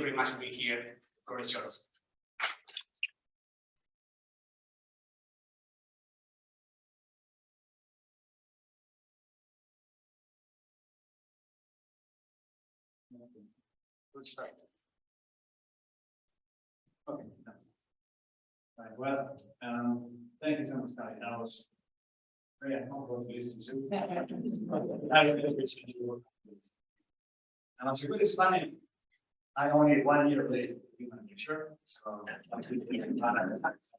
very much for being here. The floor is yours. Good start. Okay. Right. Well, thank you so much, Guy. That was very uncomfortable to listen to. I really appreciate your work. And as a good Spanish, I'm only 1 year late to be my lecture, so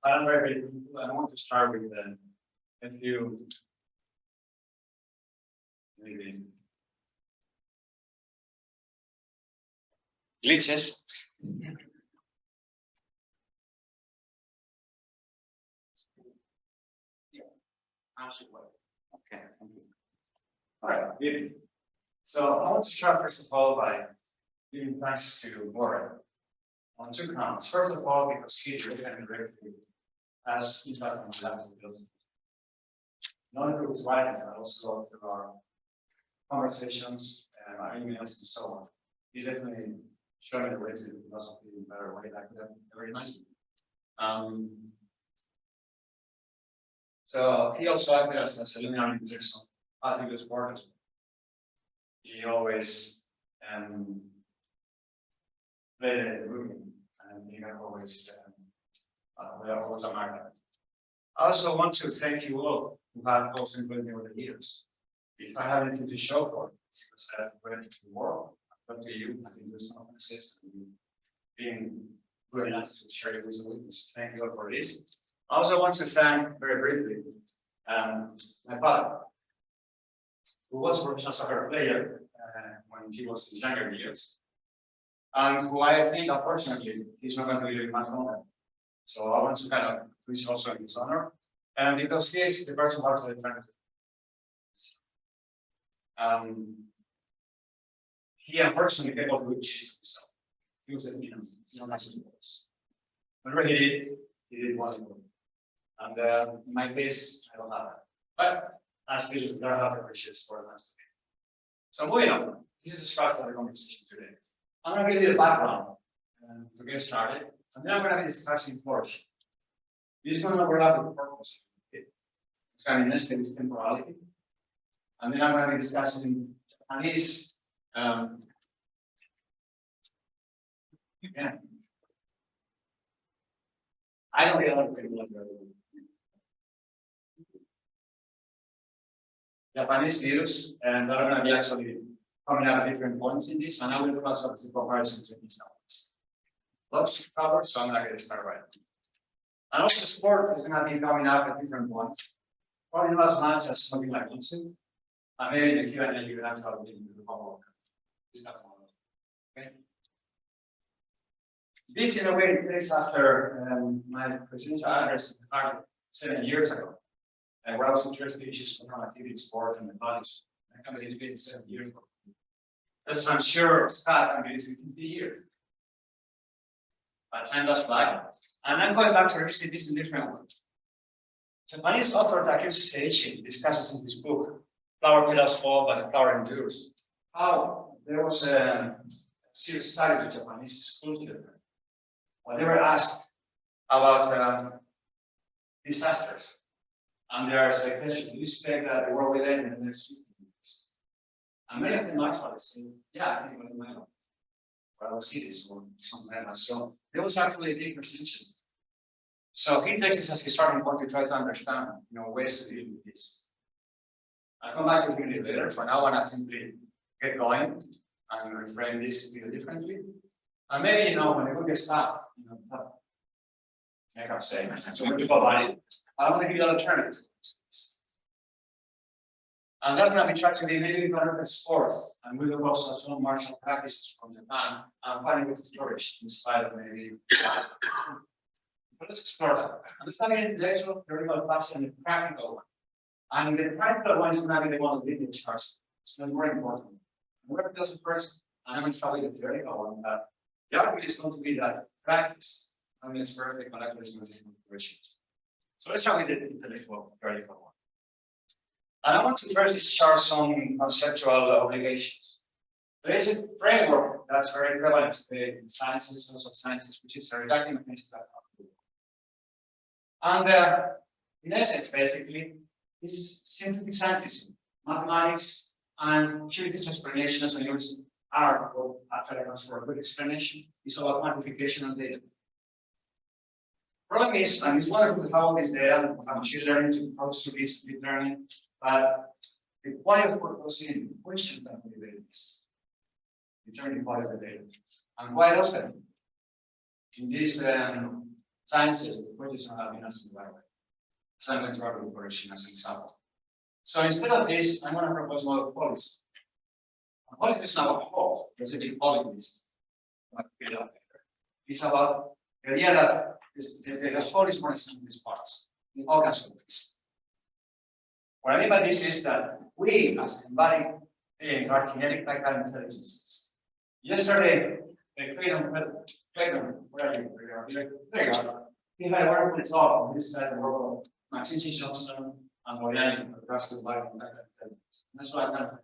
I'm very grateful. I want to start with a few maybe glitches. Okay, thank you. All right, good. So I want to start first of all by giving thanks to Warren on two counts. First of all, because he is really directly as impact on the lives of the building. Not through his writing, but also through our conversations and our emails and so on. He definitely showed me the way to do philosophy in a better way than I could have ever imagined. So he also acted as a Ilundain-Agurruza as he was born. He always played the room, and he had always admired that. I also want to thank you all who have also included me over the years. If I have anything to show for it, because I have went to the world, but to you, I think there's no consistent being good enough to share your wisdom with me. So thank you all for this. I also want to thank very briefly my father, who was a professional soccer player when he was in younger years, and who I think, unfortunately, he's not going to be living much longer. So I want to kind of do this also in his honor, and because he is the person who has to defend it. He unfortunately able to choose himself. He was a massive goals. Whatever he did wonderful. And in my case, I don't have that. But I still learn how to appreciate sport. So moving on, this is the structure of the conversation today. I'm going to give you the background to get started, and then I'm going to be discussing flourishing. This is going to overlap with the purpose. It's going to be nested with temporality. And then I'm going to be discussing Japanese. Yeah. I don't get a lot of people like that. Japanese views, and I'm going to be actually coming out at different points in this, and I will cross up the comparisons in these numbers. Lots to cover, so I'm not going to start right now. And also, sport is going to be coming up at different points. Probably not as much as something like this. And maybe in the Q&A, you have to have a little bit of homework. Okay. This, in a way, takes after my presidential address 7 years ago. And where I was interested in issues of activity, sport, and values. I come into it 7 years ago. As I'm sure Scott can be 50 years. But time does fly. And I'm going back to revisit this in a different way. Japanese author Takeuchi Seiichi discusses in his book, Flower Petals Fall, but the Flower Endures, how there was a serious study with Japanese school children. When they were asked about disasters and their expectations, do you expect that the world will end in the next 50 years? And many of them actually say, yeah, I think we will. Or I will see this or something like that. So there was actually a big percentage. So he takes this as his starting point to try to understand, ways to deal with this. I'll come back to it a bit later. For now, I want to simply get going and reframe this a bit differently. And maybe, when the book gets tough, like I'm saying, so when people about it, I want to give you an alternative. And that's going to be trying to be maybe better at sport. And we will also have some martial practices from Japan and finding ways to flourish in spite of maybe. But let's explore that. Understanding intellectual, theoretical, passion, and the practical one. And the practical one is going to be the one of linear charts. It's not more important. Whoever does it first, I'm going to start with the theoretical one. The argument is going to be that practice. I mean, it's perfect, but actually, it's going to be integration. So let's start with the intellectual, theoretical one. And I want to first discharge some conceptual obligations. There is a framework that's very prevalent in sciences, social sciences, which is a reductive mechanism. And in essence, basically, is simply scientism, mathematics, and theoretical explanations and using R after for a good explanation is about quantification of data. Problem is, and it's wonderful to have all this data, machine learning to process this deep learning, but the quality of what goes in, the question that we did is determining the quality of the data. And quite often, in these sciences, the questions are not being answered the right way. So I'm going to talk about flourishing as an example. So instead of this, I'm going to propose a model of policy. Policy is not a whole, there's a big policy. It's about the idea that the whole is more than some of these parts, in all kinds of things. What I mean by this is that we, as embodied beings, are kinetic tactile intelligences. Yesterday, Clayton, where are you? There you are. He had a wonderful talk on this side of the world, Maxine Johnson and Oriani, across the body of intelligence. That's what I'm kind of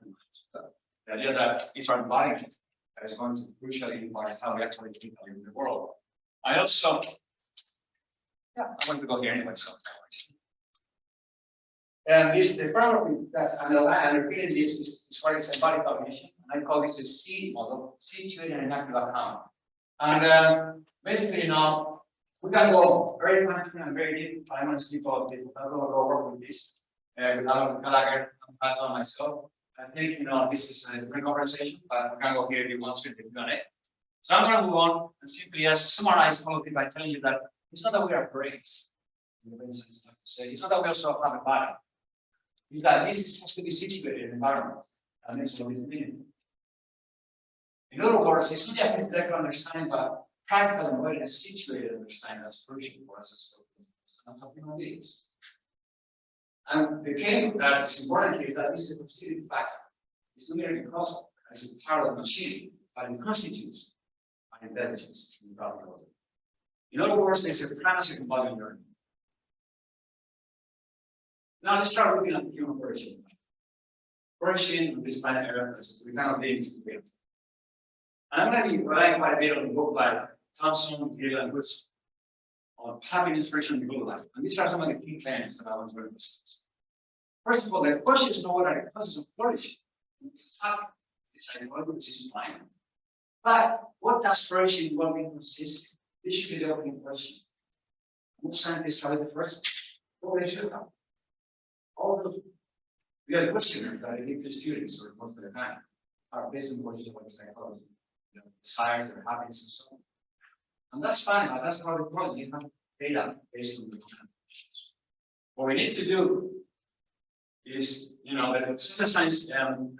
the idea that it's our embodiment that is going to crucially impact how we actually live in the world. I also, I'm going to go here anyway, so and this, the framework that's underlying and repeating this is what is embodied cognition. And I call this a C model, situated in an active account. And basically, we can go very management and very deep. I'm going to skip all of this. I'm going to go work with this with Alan Gallagher and Pat on myself. I think this is a different conversation, but we can go here if you want to with the Q&A. So I'm going to move on and simply summarize all of it by telling you that it's not that we are brains. It's not that we also have a body. It's that this has to be situated in an environment. And that's what it's meaning. In other words, it's not just intellectual understanding, but practical and well situated understanding that's crucial for us as human beings. And the claim that's important here is that this is a constitutive factor. It's not merely causal, it's a part of the machine, but it constitutes an intelligence in the practical world. In other words, there's a premise of embodied learning. Now let's start looking at the human flourishing. Flourishing on this planet Earth is the kind of beings that we have. And I'm going to be relying quite a bit on a book by Thompson, Ilundain-Agurruza on happiness, flourishing, and good life. And these are some of the key claims that I want to emphasize. First of all, the question is not what are the causes of flourishing. It's happy, it's psychological, which is fine. But what does flourishing and well-being consist in? This should be the opening question. Most scientists are the first. What they should have. All those we have questionnaires that I give to students or most of the time are based on questions about psychology, desires, their happiness, and so on. And that's fine, but that's part of the problem. You have data based on the questions. What we need to do is, the social science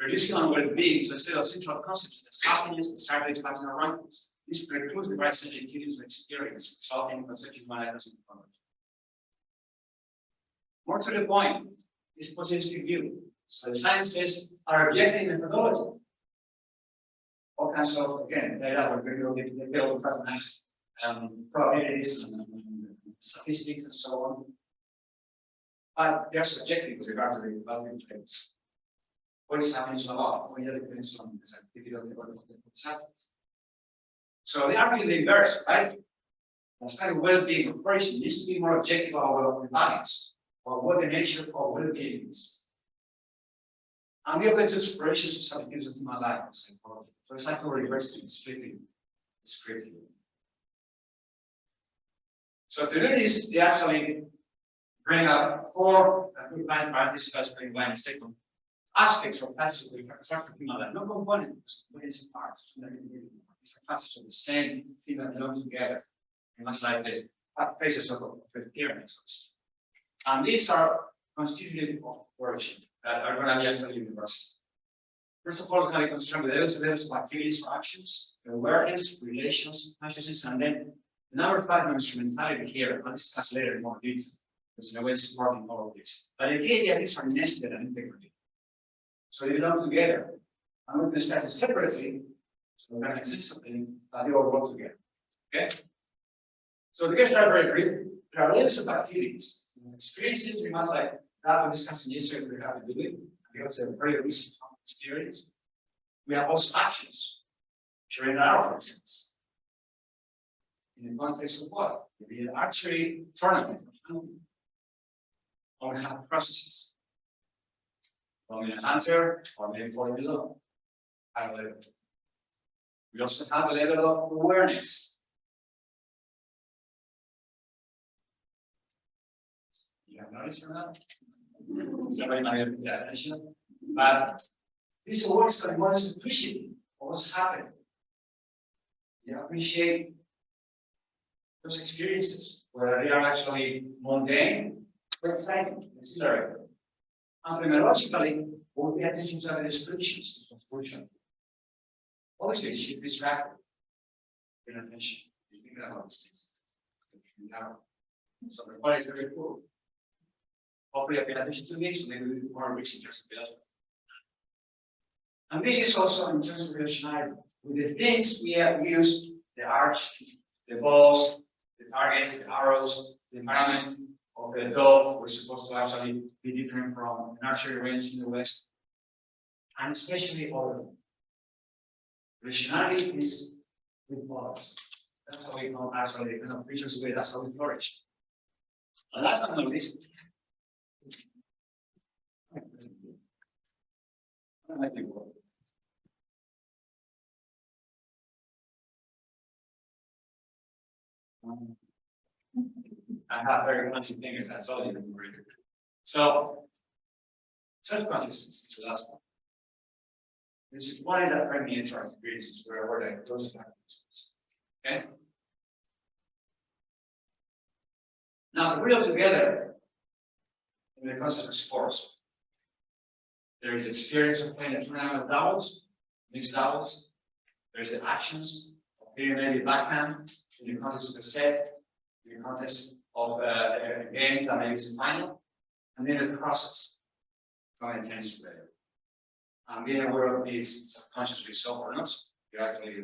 reducing on well-being to a set of central concepts as happiness and satisfaction around us. This precludes the right sensitivities of experience, resulting in conceptual maladies and technology. More to the point, this positivistic view. So the sciences are objective methodology. All kinds of, again, data where they build nice probabilities and statistics and so on. But they're subjective with regard to the value of things. What is happening is a lot. What depends on this activity of the body that happens. So they are really the inverse, right? That's kind of well-being of flourishing needs to be more objective about the values, or what the nature of well-being is. And we open to explorations of some things of human life and psychology. So it's like reversing, splitting, descripting. So to do this, they actually bring up four participants bring by in a second aspects of passages of human life, no components, but it's a part. It's a passage of the same thing that belong together. And much like the phases of the pyramids. And these are constitutive of flourishing that are going to be actually universal. First of all, it's going to be concerned with levels of activities or actions, awareness, relations, consciousness, and then the number 5 instrumentality here, I'll discuss later in more detail. Because in a way supporting all of this. But the key idea is are nested and integrated. So they belong together. I'm going to discuss it separately, so we can exist something that they all work together. Okay? So to get started very brief, there are levels of activities. Experiences we must like that we discussed yesterday we have to do it. Because a very recent experience. We have also actions, during our process. In the context of what? Maybe an archery tournament. Or we have processes. From a hunter or maybe for below. Higher level. We also have a level of awareness. You have noticed or not? Somebody might have paid attention. But this works on what is appreciating what's happening. You appreciate those experiences, whether they are actually mundane or exciting, exhilarating. And phenomenologically, we'll pay attention to the descriptions of function. Obviously, she's distracted. Pay attention. You think about these things. So the body is very cool. Hopefully, I pay attention to this, so maybe we do more research in philosophy. And this is also in terms of relationality. With the things we have used, the arch, the balls, the targets, the arrows, the environment of the dog, we're supposed to actually be different from an archery range in the West, and especially order. Relationality is with others. That's how we know actually the kind of creatures with, that's how we flourish. But last but not least, I like the word. I have very fancy fingers, I told you. So, self-consciousness is the last one. This is one that permeates our experiences where we're like those factors. Okay? Now, to bring it together in the concept of sports, there is the experience of playing a tournament of doubles, mixed doubles. There's the actions of playing maybe backhand in the context of a set, in the context of a game that maybe is a final, and then the process coming tennis together. And being aware of these subconsciously so or not, you're actually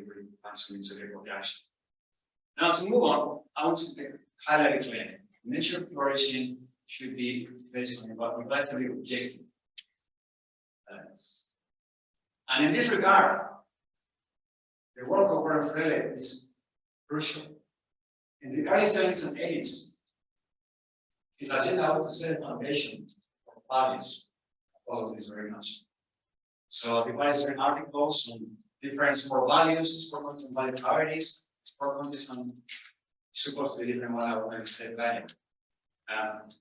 answering to the action. Now to move on, I want to highlight a claim. Nature of flourishing should be based on what we'd like to be objective. And in this regard, the work of Fraleigh is crucial. In the early 70s and 80s, his agenda was to set a foundation for values. I follow this very much. So he provides certain articles on different sport values, sport contests and value priorities, sport contests and supposed to be different what I would say value.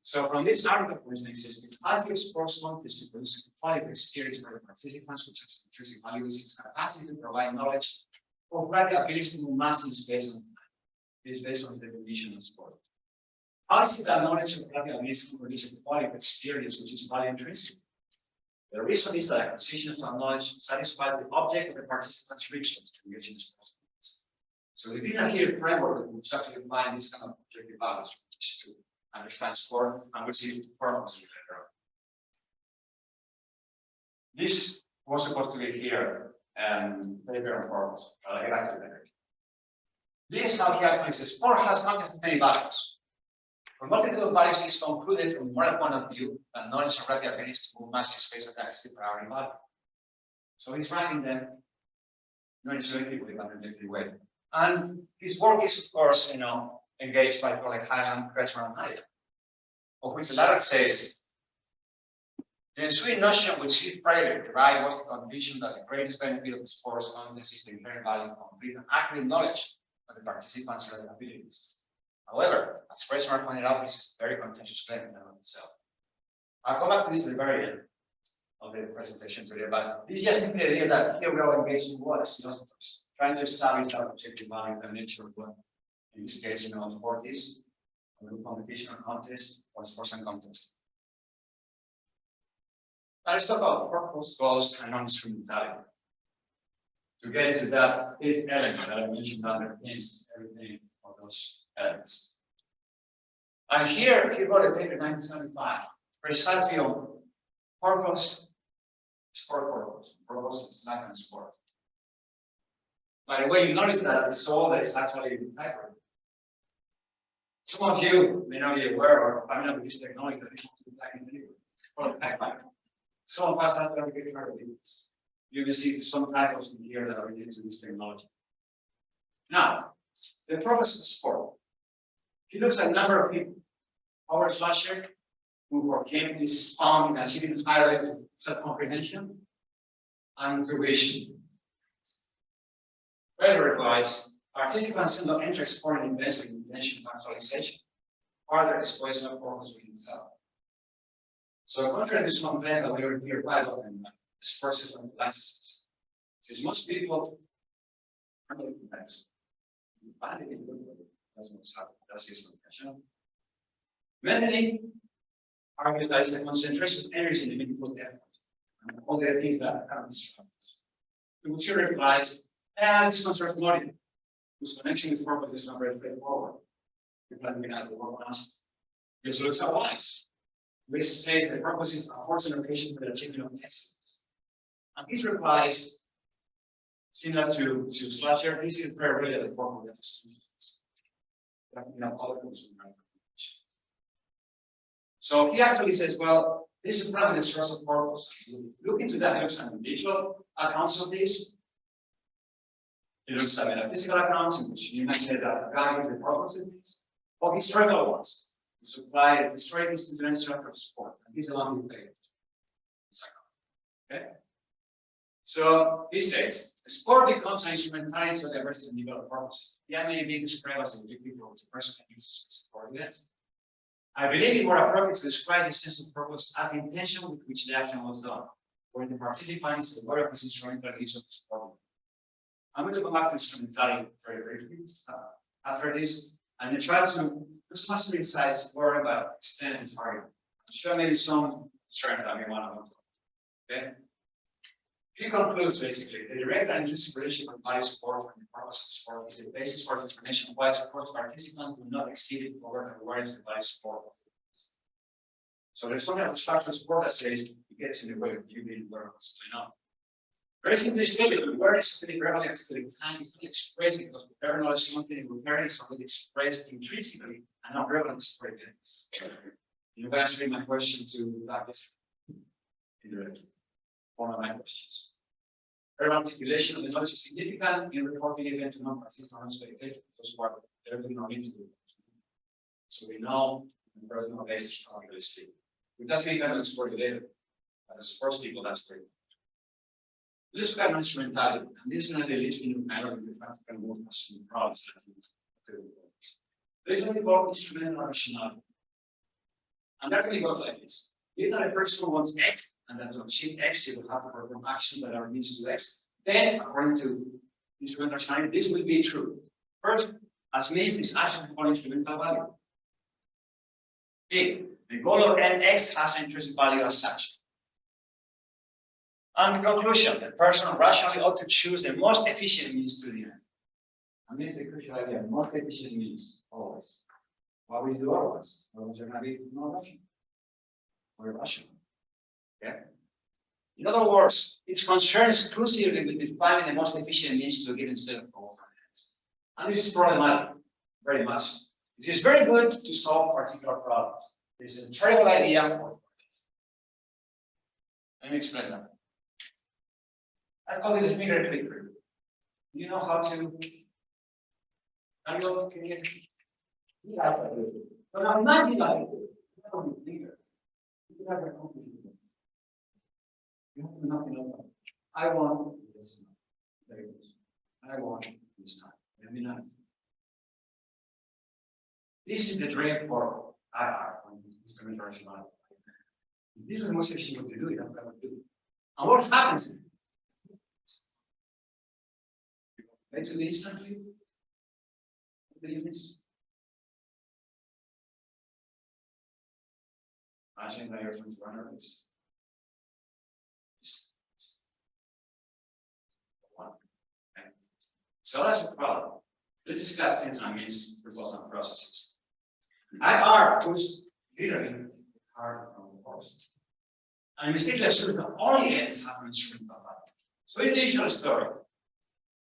So from this article, for instance, it says the capacity of sports contests to produce a quality experience for the participants, which has intrinsic value, is its capacity to provide knowledge or practical ability to move mass in space and time. It is based on the definition of sport. How is it that knowledge of practical ability can produce a quality experience which is value intrinsic? The reason is that acquisition of knowledge satisfies the object of the participants' richness to engage in the sports context. So within a clear framework, we actually apply this kind of objective values to understand sport and we see purpose later on. This was supposed to be here and very on purpose. I'll get back to that. This is how he actually says sport has content of many values. For multitude of values, it is concluded from a moral point of view that knowledge and rapid abilities to move massive space of time is the priority value. So he's writing them not necessarily with an objective way. And his work is, of course, engaged by people like Highland, Kretschmer, and Heidegger, of which the latter says, the ensuing notion which he Fraleigh derived was the conviction that the greatest benefit of the sports contest is the inherent value of complete and accurate knowledge of the participants' relative abilities. However, as Kretschmer pointed out, this is a very contentious claim in and of itself. I'll come back to this at the very end of the presentation today, but this is just simply the idea that here we are engaged in what as philosophers, trying to establish our objective value and nature of what, in this case, sport is, or competition or contest, or sports and contest. Now let's talk about purpose, goals, and non-discriminality. To get into that fifth element that I mentioned underpins everything of those elements. And here he wrote a paper in 1975, precisely on purpose, sport purpose. Purpose is life and sport. By the way, you notice that the soul is actually in typer. Some of you may not be aware or familiar with this technology that is back in the or type. Some of us have never been heard of this. you will see some titles in here that are related to this technology. Now, the purpose of sport. If you look at a number of people, ours last year, who overcame this found in achieving high levels of self-comprehension and intuition. Further advice, participants in the enter sport and invest with intention of actualization, further displacement of purpose within itself. So contrary to some plans that we are here quite often, sports and licenses. Since most people are not complex, that's what's happening. That's his confession. Many argues that it's the concentration of energy in the meaningful effort and all the things that have instructed. To which he replies, this concerns commodity, whose connection with purpose is not very straightforward. You're planning out the work on us. This looks are wise. This says the purpose is a force and occasion for the achievement of excellence. And his replies, similar to Slasher, this is very related to purpose. So he actually says, well, this is probably the source of purpose. Look into that, he looks at individual accounts of this. He looks at metaphysical accounts in which you might say that God is the purpose of this, or historical ones. We supply historic institutions for support, and these along with faith. Okay? So he says, sport becomes an instrumentality to diversity and develop purposes. That may be described as a difficult of the person that uses sport events. I believe it more appropriate to describe the sense of purpose as the intention with which the action was done, where the participants the word of his instrumental use of the sport. I'm going to come back to instrumentality very briefly after this, and then try to just master insights more about extend and target. I'll show maybe some strength that we want to look at. Okay? He concludes basically the direct and intrinsic relationship of value sport and the purpose of sport is the basis for the explanation of why sports participants do not exceed it over the awareness of value sport. So there's something about structural sport that says it gets in the way of you being aware of what's going on. Very simply stated, awareness of the relevant activity can is not expressed because the better knowledge content in awareness is already expressed intrinsically and not relevant for events. You've answered my question to that indirectly. One of my questions. Verbal articulation of the knowledge is significant in reporting event to non-participants those who are directly not into it. So we know on a personal basis how to speak. It doesn't mean that explore it later. But as sports people, that's great. Let's look at instrumentality, and this is not the least in the matter of the practical movements and problems that we do. There's only about instrumental rationality. And that really goes like this. If that a person wants X, and that to achieve X, they will have to perform actions that are needs to X. Then, according to instrumental rationality, this will be true. First, as means this action for instrumental value. B, the goal of NX has an intrinsic value as such. And conclusion, the person rationally ought to choose the most efficient means to the end. And this is the crucial idea, most efficient means, always. Why would you do otherwise? Otherwise, you're going to be not rational. Or irrational. Okay? In other words, it's concerned exclusively with defining the most efficient means to a given set of goals. And this is problematic, very much. It is very good to solve particular problems. It's a terrible idea. Let me explain that. I call this a finger clicker. Do you know how to? Can you? Yeah, but I'm not like it. You have a complicated. You have to knock it over. I want this. There it is. I want this time. Let me know. This is the dream for IR on instrumental rationality. This is the most efficient way to do it. I'm going to do it. And what happens? Actually, instantly, what do you miss? Imagine that you're going to run this. So that's the problem. Let's discuss enzyme means results and processes. IR puts literally hard on the course. And mistakenly assumes that only ends have an instrumental value. So it's the usual story.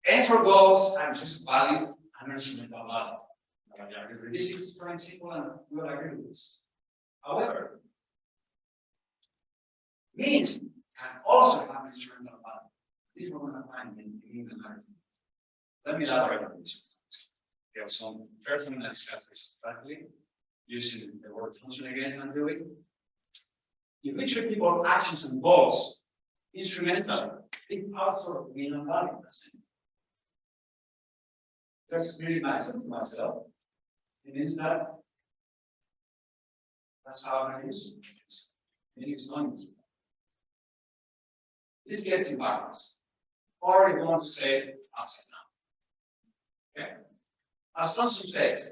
Ends for goals have just value and instrumental value. This is very simple and we will agree with this. However, means can also have instrumental value. This we're going to find in Illundain. Let me elaborate on this. There are some person that discuss this practically, using the word function again and do it. If we treat people actions and goals instrumental, it also means a value. That's really myself to myself. It means that that's how I use it. It is not useful. This gets you backwards. Or you want to say upside down. Okay? As Thompson says,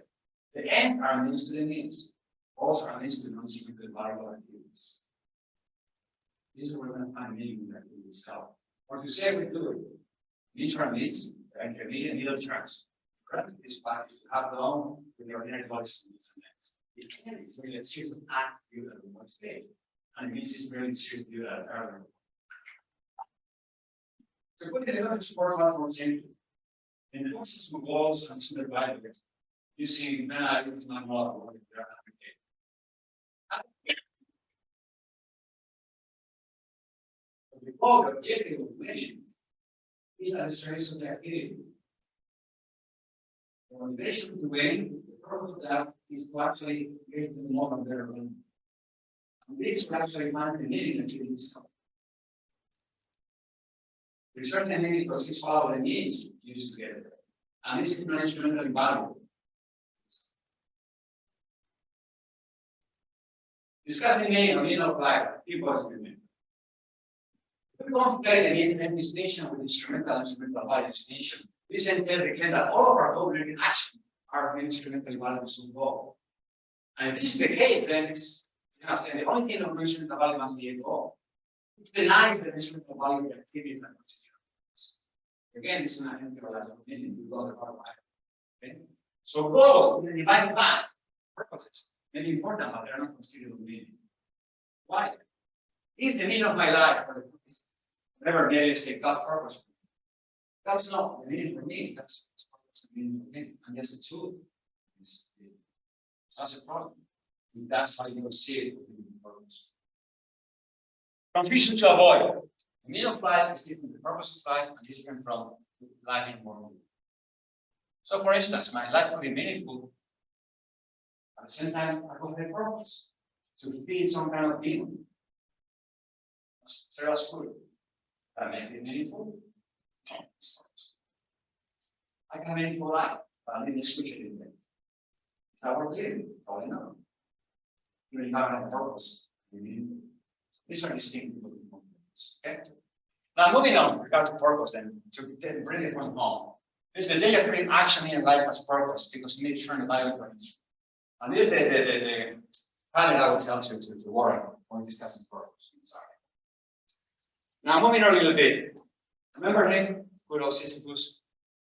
the ends are means to the means. Goals are means to the non-structured variable activities. These are where we're going to find meaning in the activity itself. Or to say we do it, these are means, the intermediate middle terms. Correct? This part is to have along with the ordinary voice in this next. It can be really a series of acts viewed at one stage. And it means it's really serious viewed at earlier. So put it in another support platform simple. In the process of goals and some advisors, you see this is not model what they're applicating. The goal, the objective of winning is at the service of the activity. The motivation to win, the purpose of that is to actually get to the moment they're winning. And this will actually find the meaning until it's come. We certainly need because it's all the needs used to get it. And this is not instrumental value. Discussing meaning of life, people have been made. If we want to play the needs and distinction with instrumental value distinction, this entails again that all of our cognitive actions are instrumental values involved. And if this is the case, then it's the only thing of instrumental value must be a goal. It denies the instrumental value of the activities and consider. Again, this is not anti-reliable meaning, we got the part of life. Okay? So goals in the divine path, purposes, may be important, but they're not considered meaning. Why? If the meaning of my life, or whatever may say God's purpose, that's not the meaning for me, that's the meaning for me. And that's the truth. So that's a problem. And that's how you see it. Confusion to avoid. The meaning of life is different from the purpose of life and different from life in world. So, for instance, my life will be meaningful. At the same time, I will have a purpose to feed some kind of demon. That's food. That make it meaningful. I can have a meaningful life, but I need to switch it in there. Is that worth living? Probably not. Even if I have a purpose, these are distinct. Okay. Now moving on with regard to purpose and to bring it from home. This is the day of putting action in life as purpose because you need to turn the Bible to an instrument. And this is the pilot I will tell you to Warren when discussing purpose. Sorry. Now moving on a little bit. Remember him? Good old Sisyphus.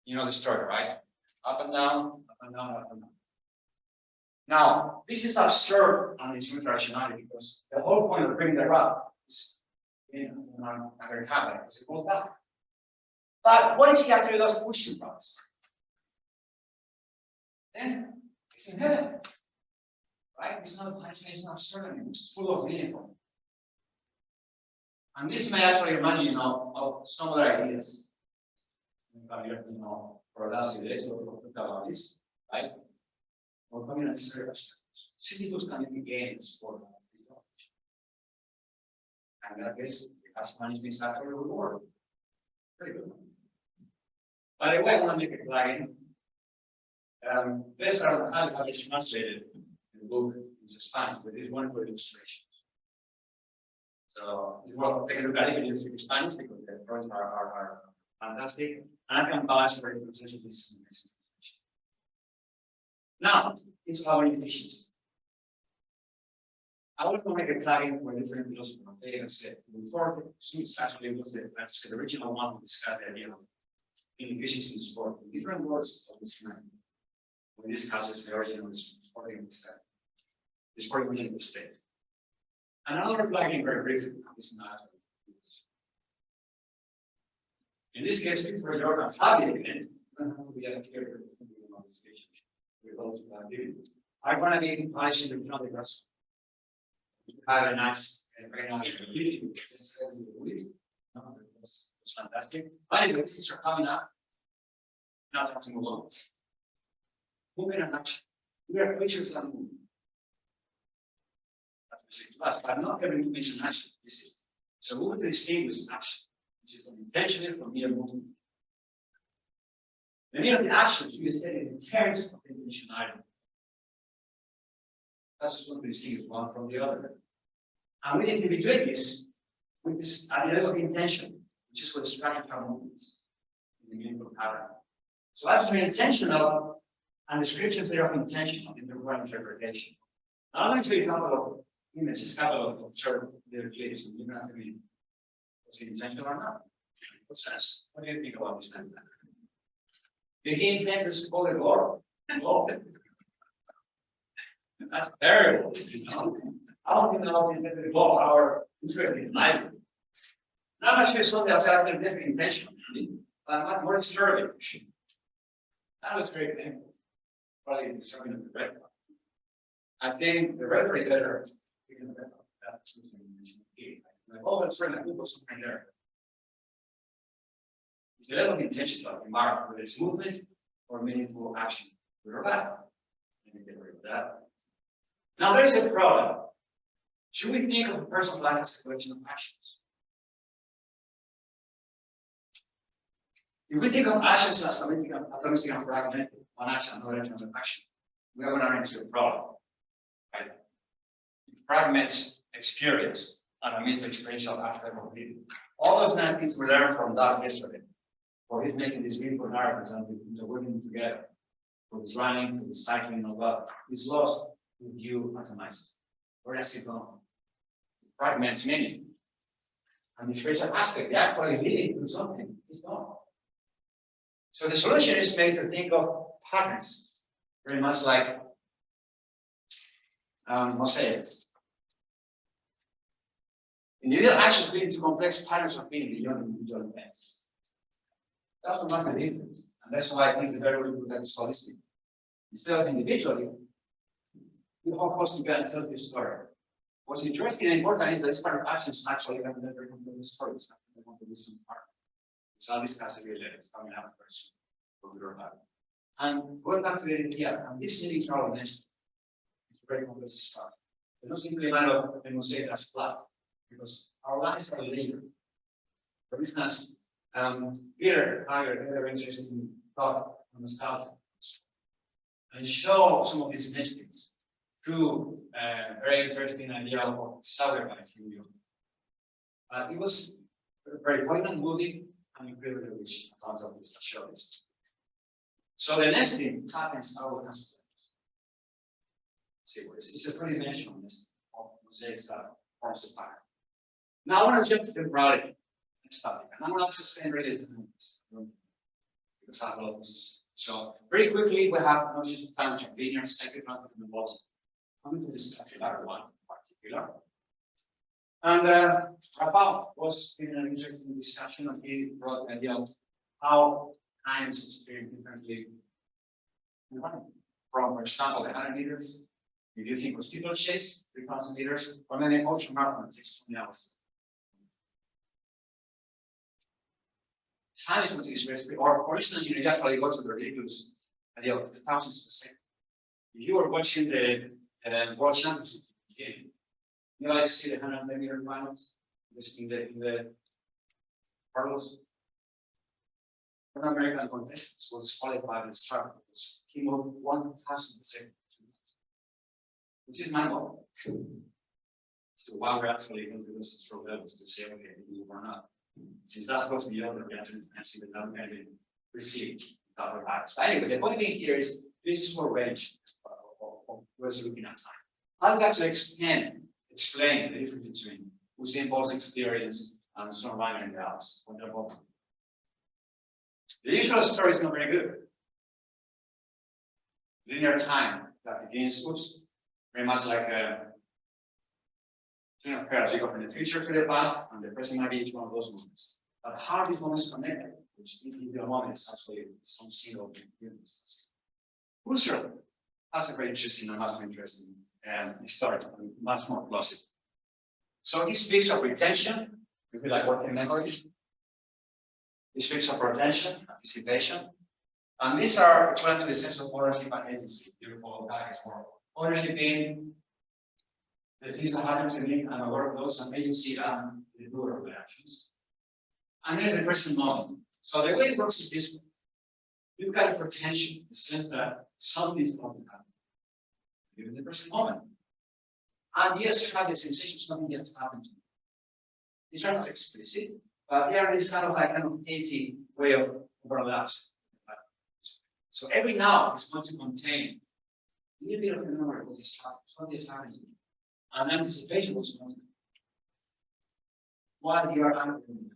You know the story, right? Up and down, up and down, up and down. Now, this is absurd on instrumental rationality because the whole point of bringing the rock is not going to happen because it won't die. But what if he actually does pushing rocks? Then it's in heaven. Right? It's not it's not absurd anymore. It's full of meaning. And this may actually remind you of some other ideas. For the last few days, we'll talk about this, right? We're coming at this Sisyphus can be gains for and that is because money is being sat for a reward. Pretty good. By the way, I want to make a plugin. This how it's translated in the book into Spanish with these wonderful illustrations. So it's worth taking a look at it in Spanish because the drawings are fantastic. And I can balance for it this is now, it's our efficiency. I want to make a plugin for different philosophers. They have said before since actually was the original one to discuss the idea of inefficiency in sport. Different words of this kind. When this discusses the origin of the sporting of the state. The sporting origin of the state. And another plugin very briefly is not. In this case, for your happy event, we have here with those I want to be polishing the photographs. Have a nice, very nice It's fantastic. But anyway, these things are coming up. Now it's time to move on. Moving and action. We are creatures that move. That's what we say to us, but not every movement is an action. You see. So we want to distinguish action, which is intentional from mere movement. The mere actions we study in terms of intentionality. That's what we distinguish one from the other. And we need to be doing this with this at the level of intention, which is what structures our movements in the meaningful pattern. So that's very intentional, and the scriptures there are intentional in their one interpretation. Now, I'm going to show you a couple of images, a couple of short little clips, and you're going to have to be was it intentional or not? What sense? What do you think about this thing? Did he intend to call it Lord? That's terrible, you know. I don't think how we intended to block our interest in life. Not much of something outside of their intention, but much more disturbing. That was very painful. Probably disturbing of the red. I think the red is better. Like, oh, that's right, I think there's something there. It's the level of intention of the mark, whether it's movement or meaningful action. Good or bad. Let me get rid of that. Now there's a problem. Should we think of a personal life as a collection of actions? If we think of actions as atomistic and fragmented, one action, another action, another action, we are going to run into a problem. Right? It fragments experience and a missed experiential after completed. All those nice things we learned from Doug yesterday. For his making these beautiful narratives and they're working together. For his running, to the cycling, and all that. He's lost with you atomized. Where has he gone? Fragments meaning. And the experiential aspect, the actually leading to something, is gone. So the solution is made to think of patterns, very much like mosaics. Individual actions lead to complex patterns of meaning beyond individual events. That's what makes the difference. And that's why I think it's very good that it's holistic. Instead of individually, we all close together and tell this story. What's interesting and important is that this part of actions actually have very complex stories. So I'll discuss it later. Coming up first. And going back to the idea, and this really is not honest. It's very complex stuff. It's not simply a matter of the mosaic as flat, because our lives are layered. For instance, Peter hired a very interesting thought on nostalgia and show some of these mystics through a very interesting idea of sacrifice. It was very poignant, moving, and incredibly rich accounts of this show this. So the next thing happens out of consequence. See, this is a three-dimensional nesting of mosaics that forms a pattern. Now I want to jump to temporality. Next topic. And I'm not just spend really time on this because I have a lot of things to say. So very quickly we have notions of time, linear, cyclic, and the bottom. I'm going to discuss the latter one in particular. And Rafael was in an interesting discussion, and he brought the idea of how time is experienced differently. From, for example, the 100 meters, if you think of steeplechase, 3,000 meters, or then an ultra marathon takes 20 hours. Time is going to be expressed, or for instance, you actually go to the ridiculous idea of thousands per second. If you were watching the World Championship game, you like to see the 110-meter finals in the hurdles. One American contestant was qualified in start because he moved 1,000 per second, which is mind-blowing. So while we're actually going to do this through levels to say, okay, we or not. Since that's supposed to be other reactions, and see that that can be received without relax. But anyway, the point being here is this is more range of what's looking at time. I've got to explain the difference between Usain Bolt's experience and some runner in the house when they're both. The usual story is not very good. Linear time that begins, very much like a twin of pairs. You go from the future to the past, and the present might be each one of those moments. But how are these moments connected? Which individual moment is actually some single experience. Husserl has a very interesting and much more interesting story, much more plausible. So he speaks of retention, we feel like working memory, This fixed of attention, anticipation. And these are equivalent to the sense of ownership and agency. Beautiful guys, more ownership in the things that happen to me, I'm aware of those, and agency and the doer of the actions. And there's the present moment. So the way it works is this way. You've got the potential, the sense that something is going to happen. You're in the present moment. And yes, you have the sensation something has happened to you. These are not explicit, but they are this kind of hazy way of overlaps. So every now is going to contain a little bit of the memory of what is happening. And anticipation was one. What you are doing.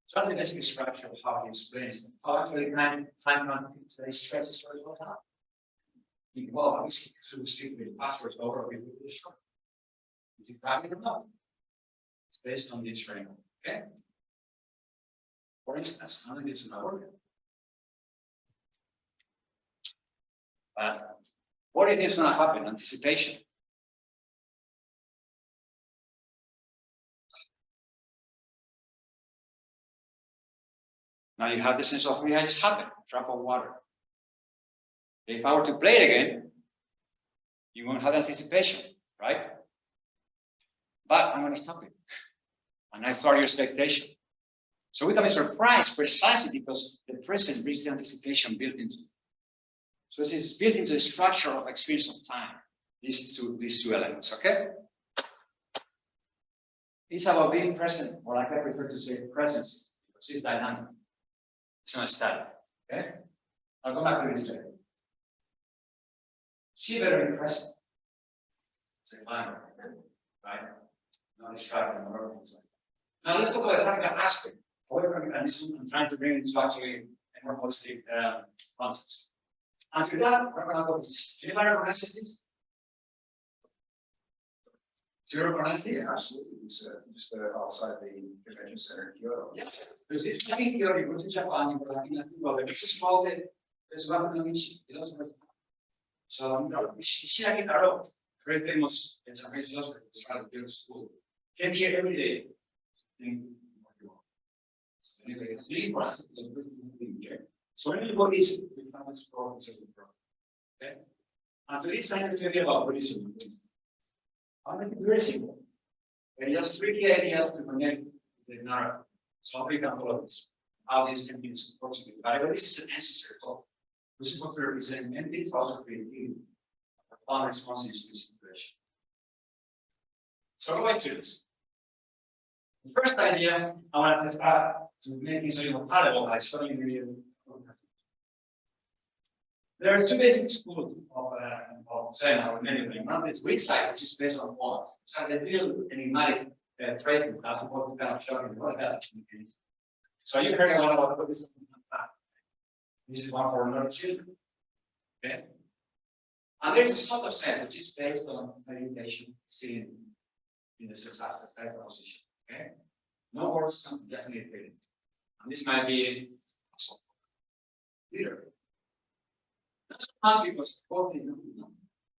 So that's the basic structure of how he explains how actually time stretches for all time. Well, obviously, we speak with passwords over with the short. Is it valid or not? It's based on this framework. Okay. For instance, how many is not working? But what it is going to happen? Anticipation. Now you have the sense of, yeah, it's happened, drop of water. If I were to play it again, you won't have anticipation, right? But I'm going to stop it. And I throw your expectation. So we can be surprised precisely because the present brings the anticipation built into it. So this is built into the structure of experience of time, these two elements, okay? It's about being present, or like I prefer to say presence, because it's dynamic. It's not static, okay? I'll go back to this later. She better be present. It's a climber, right? Not distracting or anything. Now let's talk about the practical aspect. However, mechanism, I'm trying to bring it to actually a more holistic concepts. And to that, we're going to go with this. Anybody recognize this? Do you recognize this? Yeah, absolutely. It's just outside the convention center in Kyoto. Yeah. There's this planning theory, you go to Japan, you go to Latin, this is called the Subakunamichi. So, Shiraki Taro, very famous Japanese philosopher, who's rather beautiful school, came here every day. So anyway, it's really for us, here. So everybody is become explorers of the problem. Okay? And so this time to tell you about Buddhism. I'm going to be very simple. There are just three key ideas to connect the narrative. So we can follow this. How this can be supported. But this is a necessary goal. This is what we represent mental also creativity. Upon responses to the situation. So going to this. The first idea I want to try to make this a little parallel by showing you. There are two basic schools of Zen or many of them. One is Greek side, which is based on what? So they feel enigmatic traces that support the kind of shocking what that is. So you heard a lot about Buddhism. This is one for another children. Okay. And there's a sort of Zen which is based on meditation, seen in the success effect position. Okay. No words can definitely fit it. And this might be leader. That's not because both in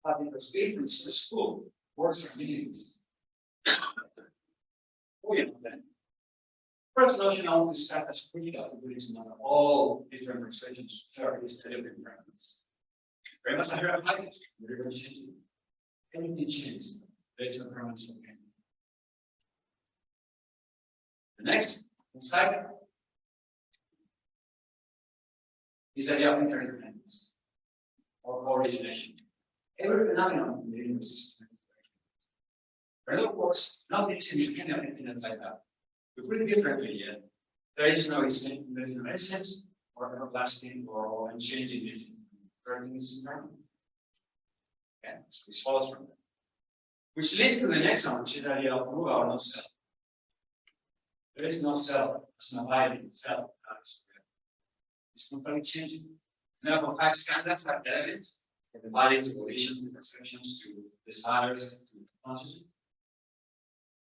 but because difference in the school works are meanings. Then. First notion I want to start as critical to Buddhism on all different persuasions, theories, delivering practice. Very much I heard about it, very much changing. Everything changes based on permanence of pain. The next insight is the idea of interdependence or co-origination. Every phenomenon in the universe is connected. Of course, nothing is independent of anything like that. To put it differently, there is no essence or everlasting or unchanging anything. Everything is impermanent. Okay, so this follows from that. Which leads to the next one, which is the idea of ruga or no self. There is no self, it's an abiding self. It's completely changing. Now, for facts, that's like elements, from the body to volition, to perceptions, to desires, to consciousness.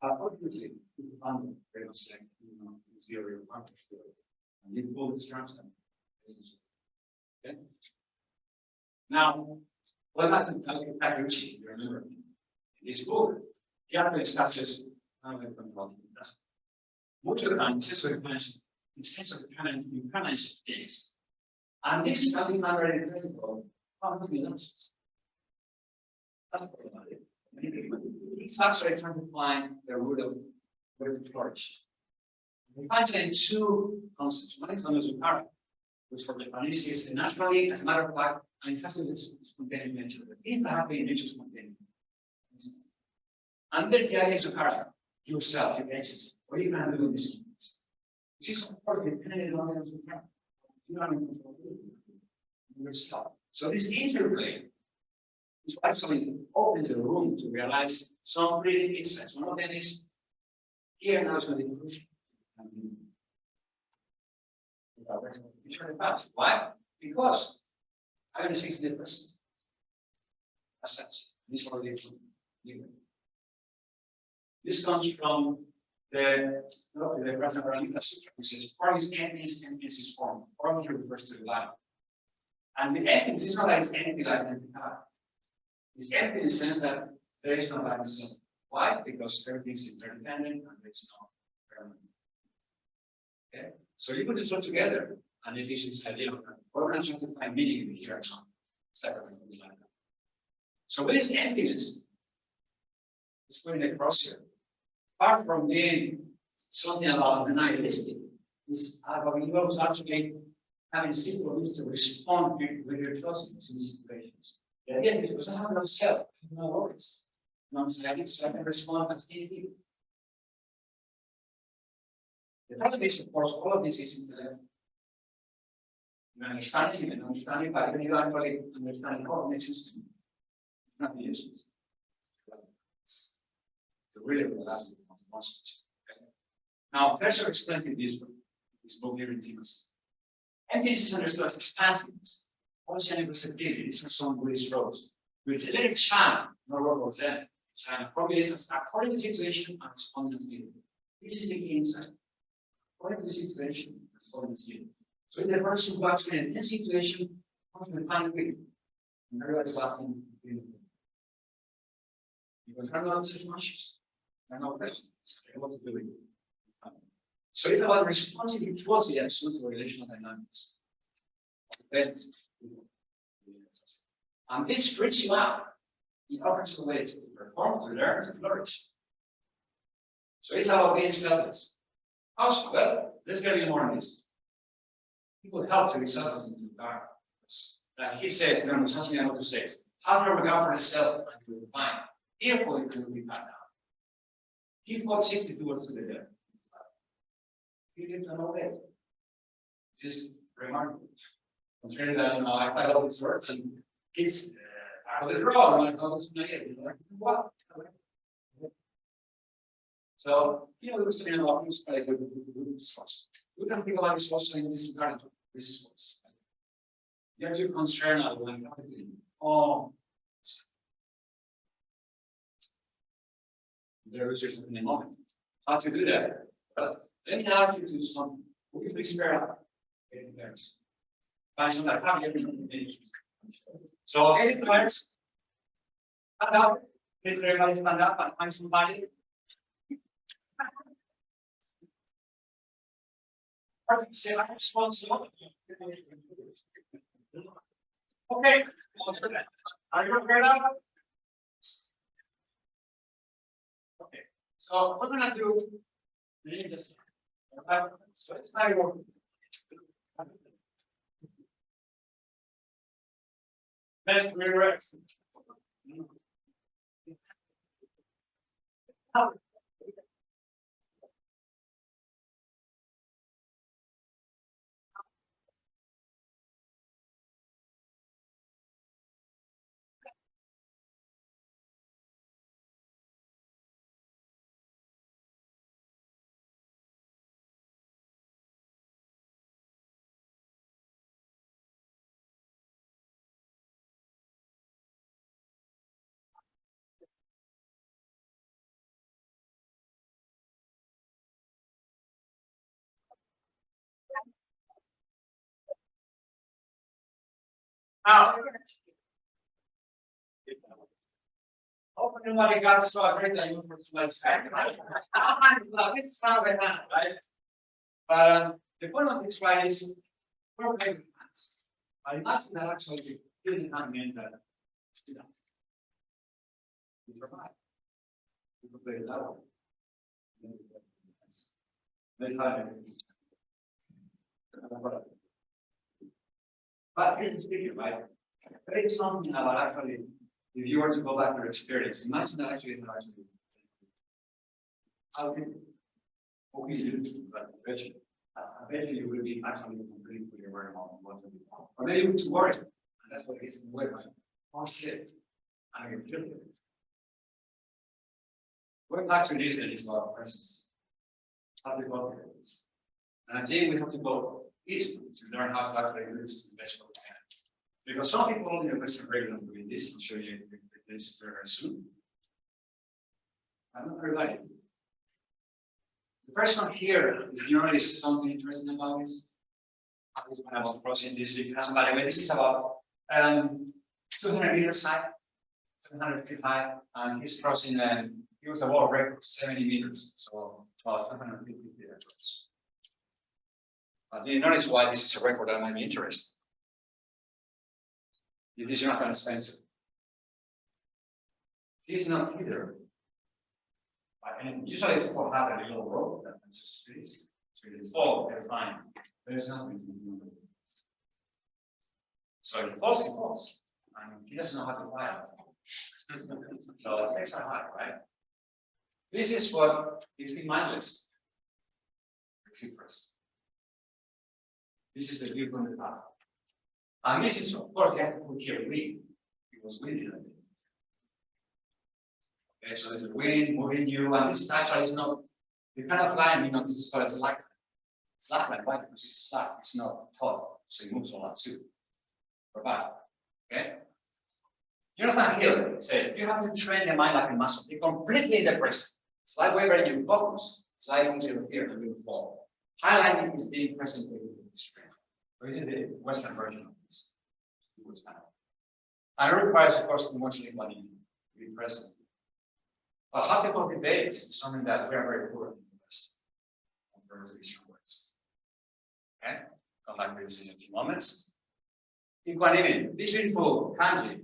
Unfortunately, people find very much like, theory of conscious theory. And you pull this terms down. Okay? Now, what about to Takeuchi? You remember in this book, he actually discusses much of the time, this is what he mentioned. the sense of impermanence of things. And this can be very critical. How many lasts? That's about it. It's actually trying to find the root of where to flourish. We find two concepts. One is known as para, which for Japanese is naturally, as a matter of fact, and it has to do with spontaneous nature. The things that happen in nature is spontaneous. And there's the idea of para, yourself, your agency. What are you going to do in this? This is, of course, dependent on the you are in control of yourself. So this interplay is actually opens the room to realize some pretty insights. One of them is here now is going to be crucial. Why? Because I understand the person as such. This one this comes from the Fraleigh Sutra, which says form is emptiness, emptiness is form. Form here refers to the life. And the emptiness is not like it's empty like anything. It's empty in the sense that there is no life itself. Why? Because everything is interdependent and there is no permanent. Okay? So you put this all together, and it is this idea of we're going to try to find meaning in the here and now. Like that. So with this emptiness, it's going across here. Apart from being something about the nihilistic, is about you actually having simple ways to respond with your closeness to these situations. The idea is because I have no self, no worries, no anxiety, so I can respond as anything. The problem is, of course, all of this is intellectual. Understanding and understanding, but when you actually understand what makes sense to you, it's not the useless. So really, that's the most. Now, Pesher explains in this book here in Timothy. Emptiness is understood as expansiveness, also any receptivity. These are some Buddhist roles. With a lyric China, no role of Zen. China probably is according to the situation and responding to it. This is the key insight. According to the situation, responding to it. So if the person who actually in this situation comes to find quick, and everybody's laughing, because there are not such conscious. There are no questions. They know what to do with it. So it's about responsing towards the absolute relational dynamics. And this brings you out in all kinds of ways to perform, to learn, to flourish. So it's about being selfless. Also, well, let's get into more on this. People help to be selfless in the car. Like he says, there was something I want to say. How to regard for the self and to define. Therefore, it will be cut down. He fought 62 or to the death. He didn't know that. Just remarkable. Considering that, I find all this work and kids out of the draw, and I know it's not yet. What? So, we were studying about this like good source. We can think about this also in this regard. This is what's you have to concern about like there is just in a moment. How to do that? But let me ask you to do something. Will you please spare up? Find some like how you so okay, players. Stand up. Please everybody stand up and find somebody. Say I'm responsible. Okay. Are you prepared now? Okay. So what we're gonna do is so it's not working. Then we rest. Now, hopefully nobody got so great that you for too much time, right? It's not right now, right? But The point of this slide is we're playing with hands. I imagine that actually you didn't have meant that you know, we provide. We could play it that way. Very hard. But here's the speaker, right? There is something about actually, if you were to go back to your experience, imagine that actually how can what will you do that eventually? Eventually you will be actually completely aware of what to do. Or maybe you're too worried, and that's what it is in the way, right? Oh shit, I'm going to kill it. Going back to this, then is about presence. How to go through this. And I think we have to go east to learn how to actually do this in the best way we can. Because some people in the Western regular doing this, I'll show you this very, very soon. I'm not everybody. The first one here, if you notice something interesting about this, when I was crossing this, by the way, this is about 200 meters high, 700 feet high, and he's crossing, he was a world record 70 meters, so about 250 feet across. Do you notice why this is a record that might be interesting? This is not expensive. This is not either. And usually people have a little rope that just fits. So if they fall, they're fine. There's nothing to do with it. So if it falls. And he doesn't know how to fly out. So the stakes are high, right? This is what is in my list. This is the view from the top. And this is, of course, you have to put here wind. It was windy. Okay, so there's a wind moving you, and this is actually not the kind of line, this is called a slack line. Slack line, why? Because it's slack, it's not taut, so it moves a lot too. Or back. Okay? Jonathan Hill says you have to train the mind like a muscle. Be completely in the present. It's like wherever you focus, it's like until here and you fall. Highlighting is being present with the strength. So this is the Western version of this. And it requires, of course, emotionally to be present. But how to cultivate this is something that we are very poor in the West, compared to Eastern words. Okay? Come back to this in a few moments. Equanimity. This beautiful kanji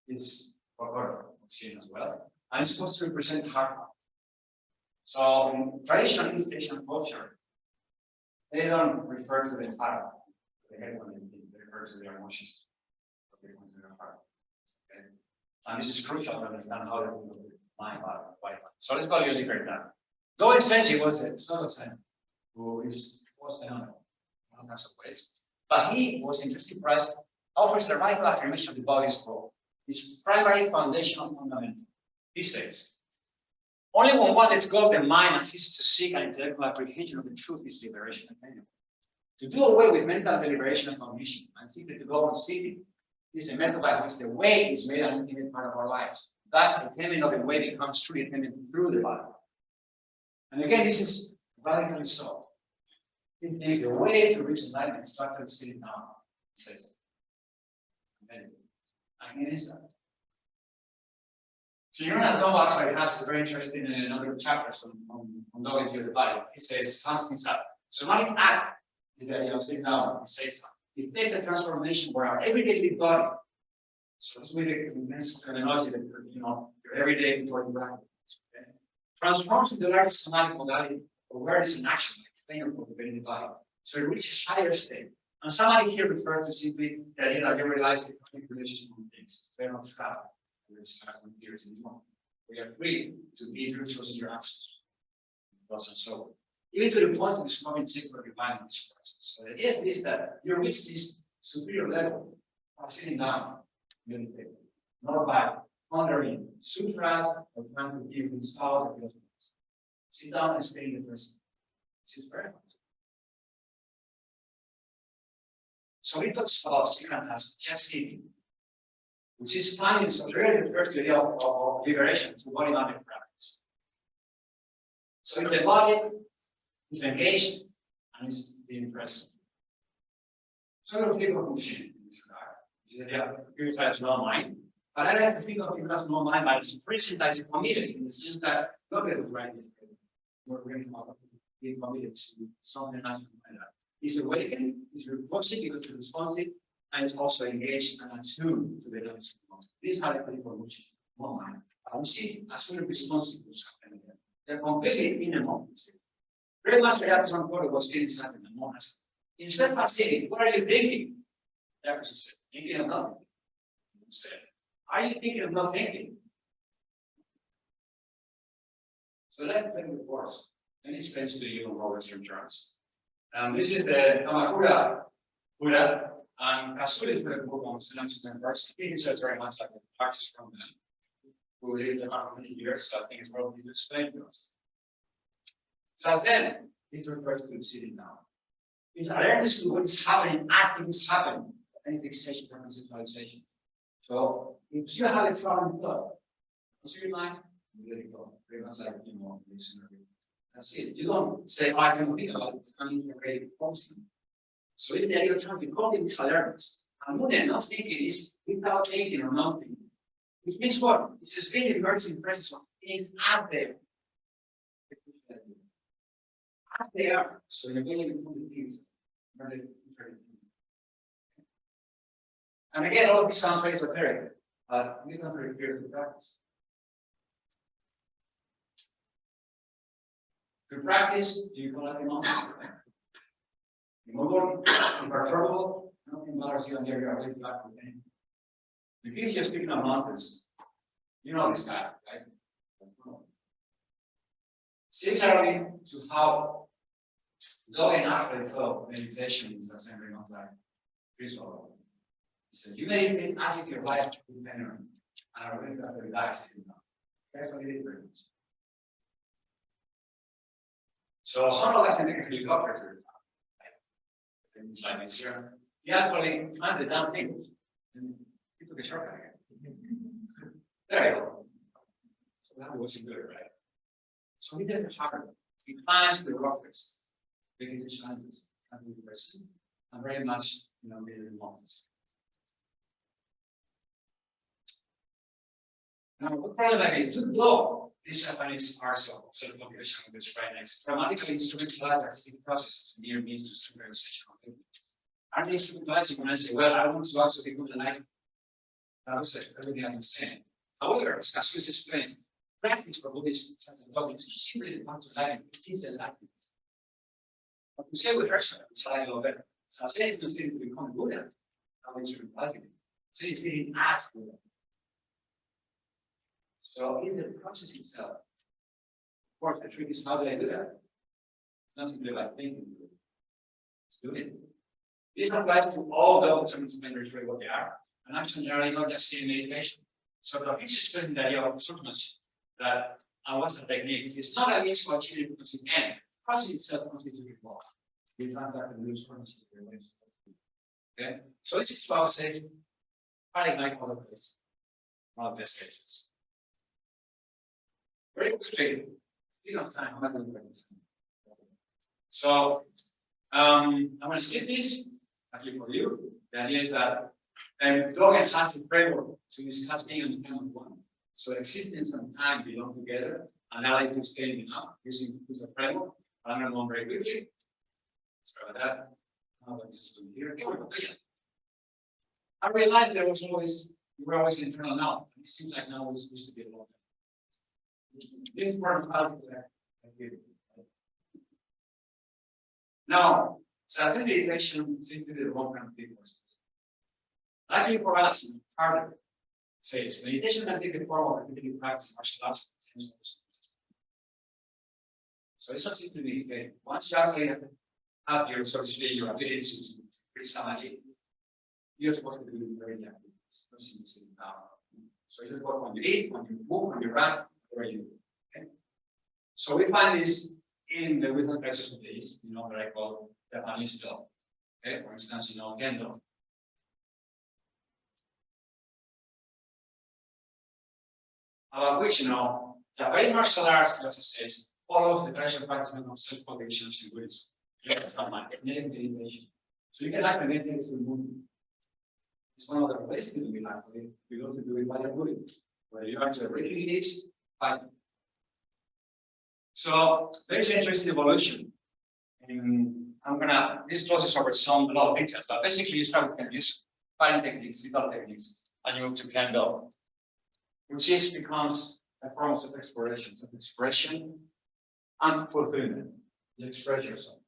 is for machine as well, and it's supposed to represent heart. So in traditional East Asian culture, they don't refer to the heart, the head when they refer to their emotions, but they go to their heart. Okay? And this is crucial to understand how they move the mind, body. So let's go a little deeper now. Dogen Senji was a Soto-sen who was phenomenal in all kinds of ways. But he was interested in offers a radical affirmation of the body's role. His primary foundational fundamental. He says, only when one lets go of the mind and ceases to seek an intellectual apprehension of the truth is liberation attainable. To do away with mental deliberation and cognition and simply to go on seeking is a method by which the way is made an intimate part of our lives. Thus, the attainment of the way becomes truly attainment through the body. And again, this is radically so. It is the way to reach enlightenment is to actually sitting down. It says, and it is that. So Ilundain actually has a very interesting another chapters on Dogen's view of the body. He says something up. Somatic act is that sit down, he says it takes a transformation where our everyday living body. So this way the immense terminology that your everyday before you practice. Okay? Transforms into largest somatic modality of awareness in action, like trainer for the body. So it reaches higher state. And somebody here refers to simply that you realize the chronic relationship with things. They're not trapped. We are free to be virtuous in your actions. And so on. Even to the point of discovering secret divine in this process. So the idea is that you reach this superior level by sitting down, meditating, not by pondering sutras or trying to give installed or philosophies. Sit down and stay in the present. This is very important. So he talks about secret as just sitting, which is finding, so really the first idea of liberation through body mind practice. So if the body is engaged and is being present. So I don't think of machine in this regard. Purify as no mind. But I like to think of people as no mind by expressing that it's committed in the sense that nobody was writing this. We're really being committed to something like that. It's awakened, it's responsive because it's responsive, and it's also engaged and attuned to the language. These are the people which mind. I see as soon as responsive to something. They're completely in a moment. Very much what happens on board was sitting inside in the moment. Instead of saying, what are you thinking? That person said, thinking of nothing. Said, are you thinking of not thinking? So let's play with words. Let me explain to you in Western terms. This is the Kamakura Buddha, and Kasuri is going to move on to the next verse. I think it's very much like a practice from them who lived about many years, so I think it's probably to explain to us. So then, it refers to the sitting down. It's awareness to what is happening as things happen, any fixation or conceptualization. So, if you have a problem thought, what's your mind? You let it go. Very much like, listening. That's it. You don't say, oh, I can think about it. I mean, you're already focusing. So it's the idea of trying to copy this awareness. And more than not thinking is without thinking or not thinking. Which means what? This is really emerging presence of things out there. Out there. So you're getting the things. And again, all of this sounds very esoteric, but we don't really fear to practice. To practice, do you call it emotion? Immobile, imperturbable, nothing bothers you, and there you are really back with anything. If you just speaking of mountains, you know this guy, right? Similarly to how Dogen actually thought meditation is the same thing of like visual. He said, you meditate as if your life would be and are going to have to relax it. That's what it is very much. So how does it make a helicopter to the top? It's like this here. He actually planted down things and he took a shortcut again. There you go. So that wasn't good, right? So he did it hard. He climbs the rockets, making the challenges and the person, and very much, made it mountains. Now, what problem I mean? To blow this Japanese arsenal of self-population of this right next, dramatically instrumentalize artistic processes and near means to synchronization of movement. I'm instrumentalizing when I say, well, I want to also become the light. I would say everything I'm saying. However, as Jesús explains, practice for Buddhist such as Dogen is not simply the part of lighting, it is the lighting. But we say with Herschel, which I love better. So I say it's not saying to become Buddha, how instrumentalizing it. So it's saying as Buddha. So in the process itself, of course, the trick is how do I do that? It's not simply like thinking, it's doing it. This applies to all those explainers really what they are. And actually, they're not just seeing meditation. So the fixed explaining the idea of substance that what's the techniques, it's not a means to achieve it because it can. The process itself constitutes more. We don't have to lose frequency. Okay? So this is what I would say, paradigmatic model case, one of the best cases. Very quickly, speed of time, I'm not going to do this. So I'm going to skip this, actually for you. The idea is that Dogen has a framework to discuss being independent one. So existence and time belong together, and I like to explain it now using the framework. But I'm going to go on very quickly. Sorry about that. This is here. Here we go. I realized we were always internal now. It seems like now we're supposed to be alone. The important part of that. Now, so as meditation seems to be the wrong kind of people. Luckily for us, harder says meditation can take the form of activity practice martial arts. So it's not simply meditation. Once you actually have your, so to speak, your ability to reach somebody, you're supposed to do very activities. Not simply sitting down. So you work when you eat, when you move, when you run, where you do. Okay? So we find this in the wisdom practice of these, that I call Japanese law. Okay, for instance, Kendo. About which, Japanese martial arts, as it says, follows the traditional practice of self-population and Buddhism. That's not my meditation. So you can actually meditate through movement. It's one of the ways to do it actually. You don't do it by the moving. Whether you actually breaking it, fine. So there's an interesting evolution in I'm gonna disclose this over a lot of details, but basically you start with use filing techniques, without techniques, and you move to Keynote, which becomes a form of expression and fulfillment. You express yourself.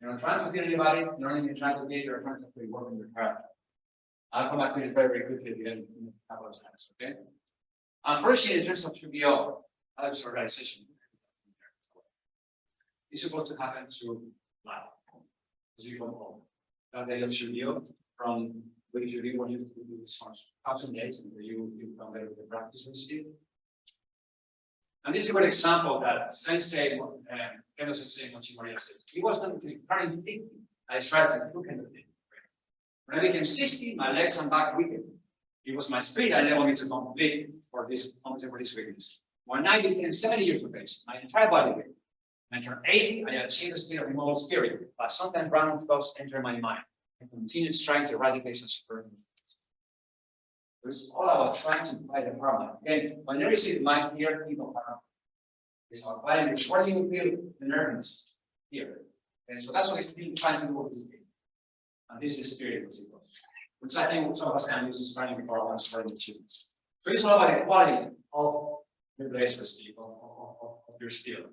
You're not trying to be anybody, you're not even trying to be, you're trying to be working your character. I'll come back to this very, very quickly again in a couple of slides, okay? And first, in terms of QBO, IAPS organization, it's supposed to happen through life, as you go home. That's the idea of QBO, from which you really want you to do this ups and days, and you come there with the practice recipe. And this is a good example that Sensei, Keno Sensei Mochimoria says. He was not until turning 50, I started to look at the thing. When I became 60, my legs and back weakened. It was my speed that enabled me to complete for this weakness. When I became 70 years of age, my entire body weakened. When I turned 80, I achieved a state of immobile spirit, but sometimes random thoughts enter my mind. I continued trying to eradicate such burden. It's all about trying to fight the harm. Again, whenever you see the mind here, people are. It's about fighting. Where do you feel the nervousness? Here. And so that's what he's trying to do with this game. And this is the spirit of it, which I think some of us can use as training before our starting achievements. So it's all about the quality of your blazers, of your steel.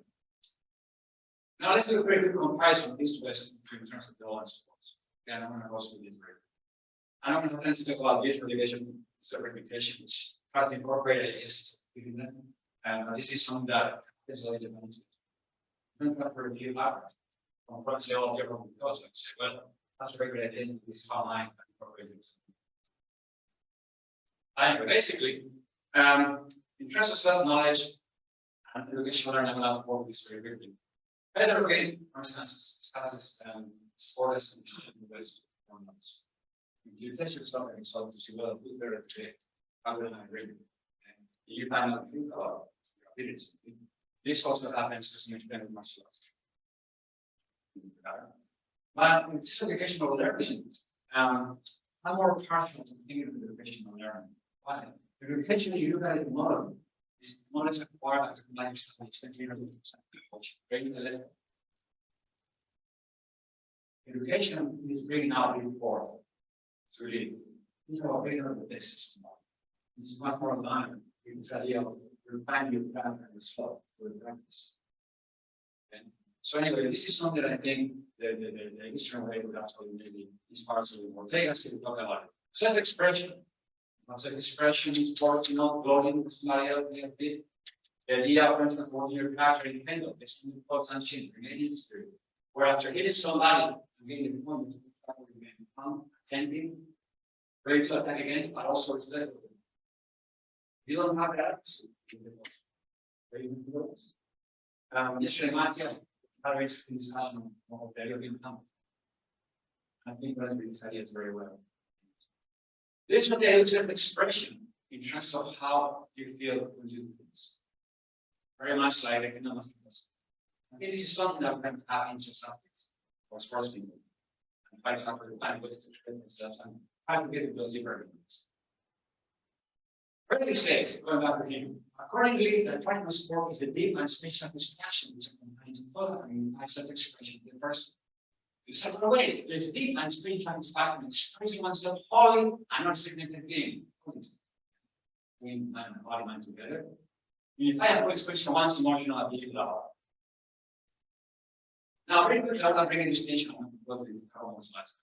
Now let's do a very quick comparison of these two in terms of the online sports. Again, I'm going to go through this very. And I'm going to talk about this relegation, reputation, which has incorporated ideas within them. And this is something that is really different. I'm going to review that. I'm going to say all different because I say, well, that's a very good idea. This is how I incorporate this. Anyway, basically, in terms of self-knowledge and educational learning, I'm going to work this very quickly. Better again, for instance, discusses sports and university hormones. You test yourself and yourself to see well, who's better today, how will I read? And you find out things about your abilities. This also happens to some extent with martial arts. But in this educational learning, I'm more partial to thinking of educational learning. Why? Education, you look at it model. This knowledge acquired as a life education is bringing out the forth to live. This is about bringing out the best system. This is much more aligned with this idea of refining your character and yourself through practice. Okay. So anyway, this is something that I think the Eastern way would actually maybe inspires a little more. Take us to talk about it. Self-expression. Self-expression is for, gloating with somebody else, the idea, for instance, of your character in Keynote, it's in the thoughts and change, remaining spirit. Where after hitting somebody, again, the point is attending, ready to attack again, but also it's left. You don't have that attitude. Yesterday, Matthew, had an interesting discussion of the European Council. I think that these ideas very well. This is what they use of expression in terms of how you feel when you do things. Very much like economic. I think this is something that we can tap into subjects for sports people. And try to have the language to explain themselves and try to get to those deeper things. Fraleigh says, going back to him, accordingly, the point of sport is the deep and speech satisfaction which accompanies following by self-expression of the person. To separate away, there's deep and speech satisfaction expressing oneself wholly and not significantly. Between mind and body, mind together. If I have to express one's emotional ability level. Now, very quickly, I'll bring a distinction on what we call slides.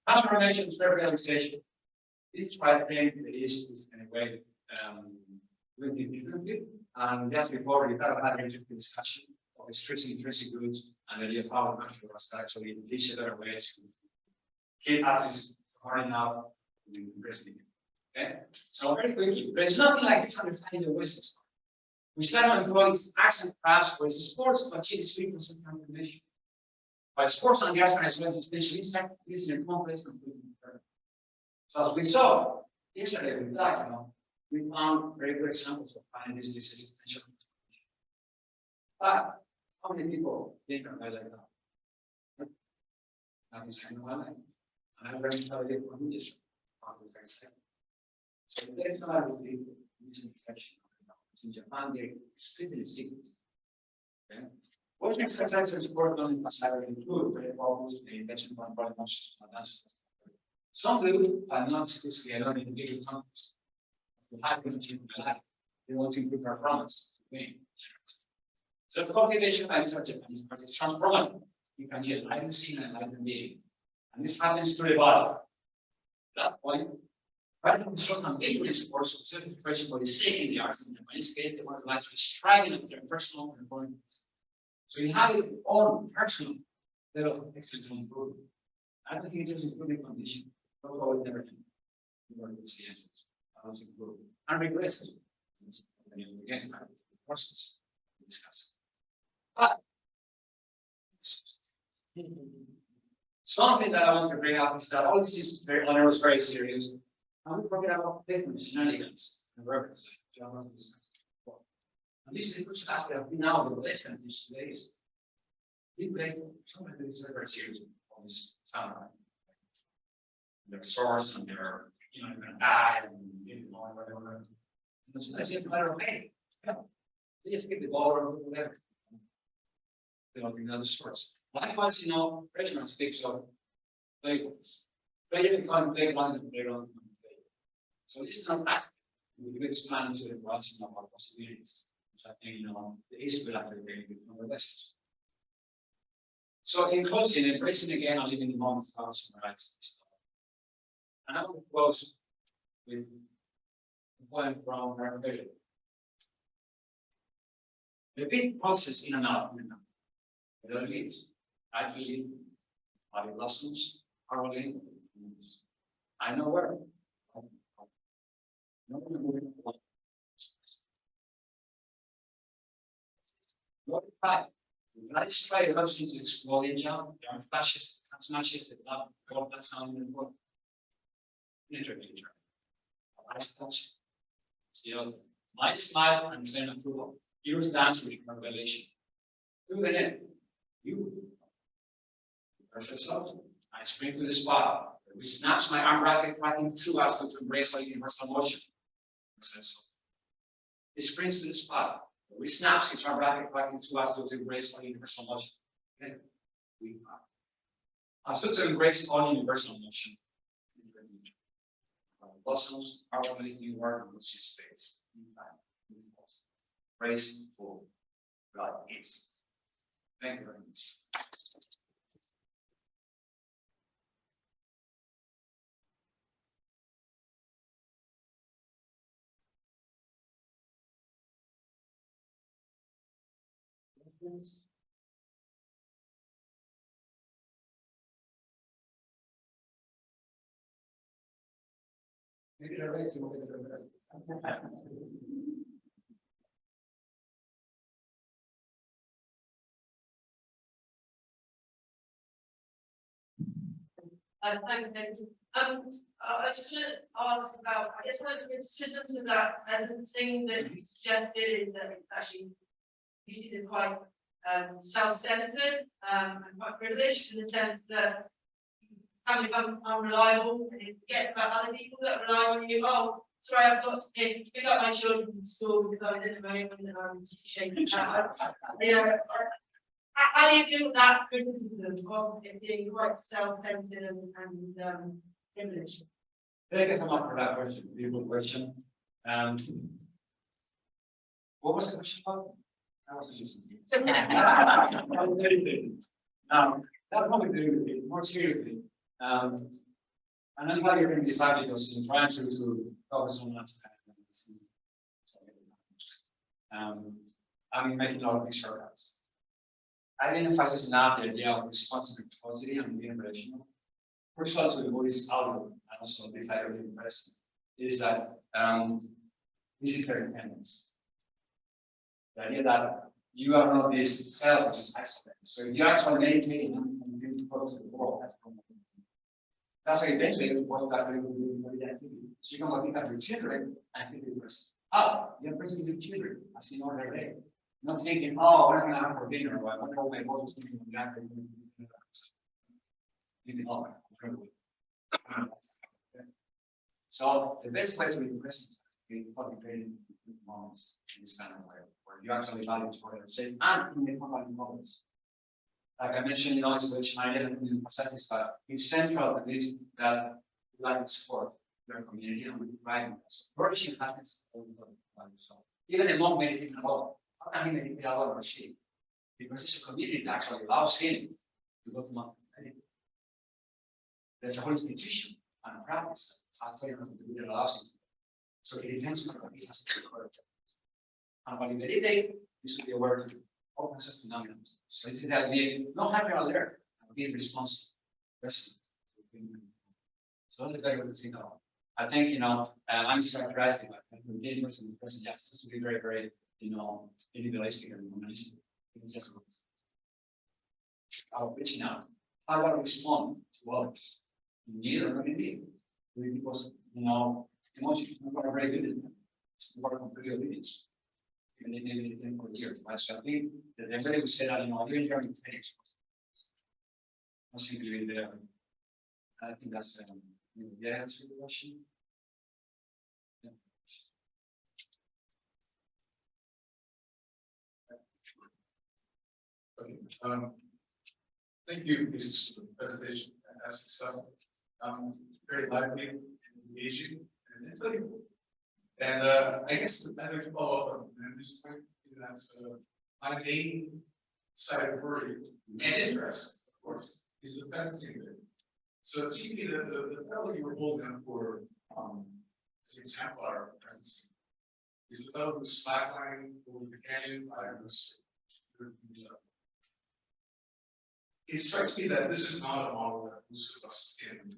Transformation is realization. This is why I think it is in a way really differently. And just before we have had a discussion of expressing intrinsic goods and the idea of how natural was actually teach a better way to keep artists running out in interesting. Okay, so very quickly, there's nothing like misunderstanding the West. We start on employees accent crash with sports to achieve speed and transformation. By sports and gas as well as spatial insight, this is a complex completely. So as we saw yesterday with that, we found very good examples of finding this existential. But how many people think of it like that? That is kind of one line. And I'm going to tell you from this. So the next one will be this section. In Japan, they explicitly sequence. Okay? What exercises work on in Passager include very focused, the intention on body motions, some do, but not exclusively alone in the bigger context. We have to achieve the life. They want to improve performance. So the cognition is such a because it's transformative. You can get light and seen and light and being. And this happens to the body. At that point, right now, we show some dangerous for specific expression for the sake in the arts. In this case, they want to actually striving at their personal performance. So you have your own personal level of excellence and improvement. I don't think it's just improving condition. Don't go with everything. You want to see answers. How it's improved. And regrets. Again, the process to discuss. But something that I want to bring up is that all this is very onerous, very serious. I'm talking about statement shenanigans and reference. And this is which after I've been out of the lesson these days. We break some of these very serious on this timeline. Their source and their, you're gonna die and whatever. It's a matter of hey, they just get the ball or whatever. They don't bring another source. Likewise, Reginald speaks of labels. Failure can come play one and play on. So this is not practical. We do expand into the crossing of our possibilities, which I think the history will actually bring from the West. So in closing, embracing again or living the moment how to summarize this stuff. And I want to close with a point from Fraleigh. Repeat process in and out. Whatever it is, I believe body blossoms are only. I know where. What fact? When I try to option to explore the job, there are flashes, smashes that love, God, that's how I'm important. Interview. Nice touch. It's the other. My smile and send approval. Here's the answer with revelation. Do the net. You. Precious something. I spring to the spot. We snatch my arm bracket fighting through us to embrace our universal motion. It springs to the spot. We snatch his arm bracket fighting through us to embrace our universal motion. Then we are. So to embrace all universal motion. Blossoms are only new word in space. Praise for God is. Thank you very much. Maybe the race will be the best. Thanks, David. I just want to ask about, I guess one of the criticisms of that thing that you suggested is that it's actually, you see it quite self-centered and quite privileged in the sense that you become unreliable and you forget about other people that rely on you. Oh, sorry, I've got to pick up my children from school because I was in the moment and I'm shaking. How do you feel that criticism of it being quite self-centered and privileged? Thank you so much for that question. Beautiful question. What was the question about? I was listening. I was meditating. That's what we do more seriously. And anybody can decide because in trying to focus on that. I'm making a lot of big shortcuts. I emphasize enough the idea of responsibility and being relational. First of all, to the Buddhist outlook, and also this I really impressed, is that this is interdependence. The idea that you are not this self which is isolated. So if you actually meditate and you go to the world, that's why eventually you work that with the activity. So you can look at your children and think it was, oh, you're present with your children, as in order day. Not thinking, oh, what am I going to have for dinner? Or I wonder what my boss is thinking of that. So the best way to be present is public training. moments in this kind of way, where you actually value each other, say, and you make more models. Like I mentioned, which I didn't satisfy, it's central at least that we like to support your community and we provide flourishing happens. So even a monk meditating alone, how can he meditate alone or she? Because it's a community that actually allows him to go to monk meditate. There's a whole institution and a practice. I'll tell you how to do it allows him to. So it depends on what he has to do. And when you meditate, you should be aware to open some phenomena. So this is the idea, not hyper alert, be responsive, resonant. So that's a very good to think about. I think, I'm characterized by the person in the present, yes, to be very, very, individualistic and humanistic. It's just about reaching out. How do I respond to others? In need or not in need? Because, emotions are very good in them. It's more completely obedience. Even if they've been for years, right? So I think that everybody would say that, even during the takes, not simply there. I think that's the answer to the question. Yeah. Okay. Thank you. This is the presentation. Fantastic stuff. Very lively and engaging and intelligent. And I guess the better follow-up on this point is that my main side of worry and interest, of course, is the presenting bit. So it seems to me that the fellow you were holding up for as an example of our presence is the fellow who's slacklining over the canyon fire. It strikes me that this is not a model that most of us can,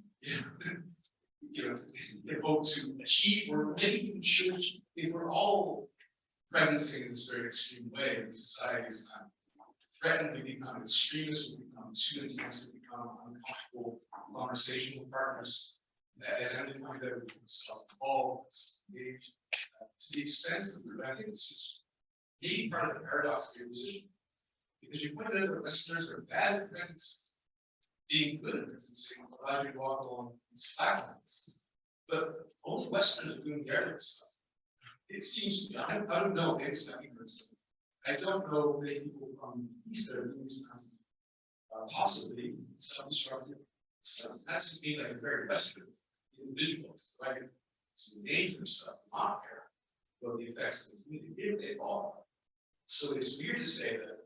hope to achieve, or maybe even should. If we're all presencing in this very extreme way, the society is not threatened, we become extremists, we become too intense, we become uncomfortable conversational partners. As Emily pointed out, we become self-involved, engaged, to the expense of the I think this is being part of the paradox of your position. Because you pointed out that Westerners are bad at presencing. Being good at presencing allows you to walk along in slack lines. But only Westerners are doing their stuff. It seems to me, I don't know, I don't know many people from the East that are doing these kinds of possibly self-destructive stuff. That's to me like a very Western individuals, like to engage themselves, not care about the effects of the community if they fall. So it's weird to say that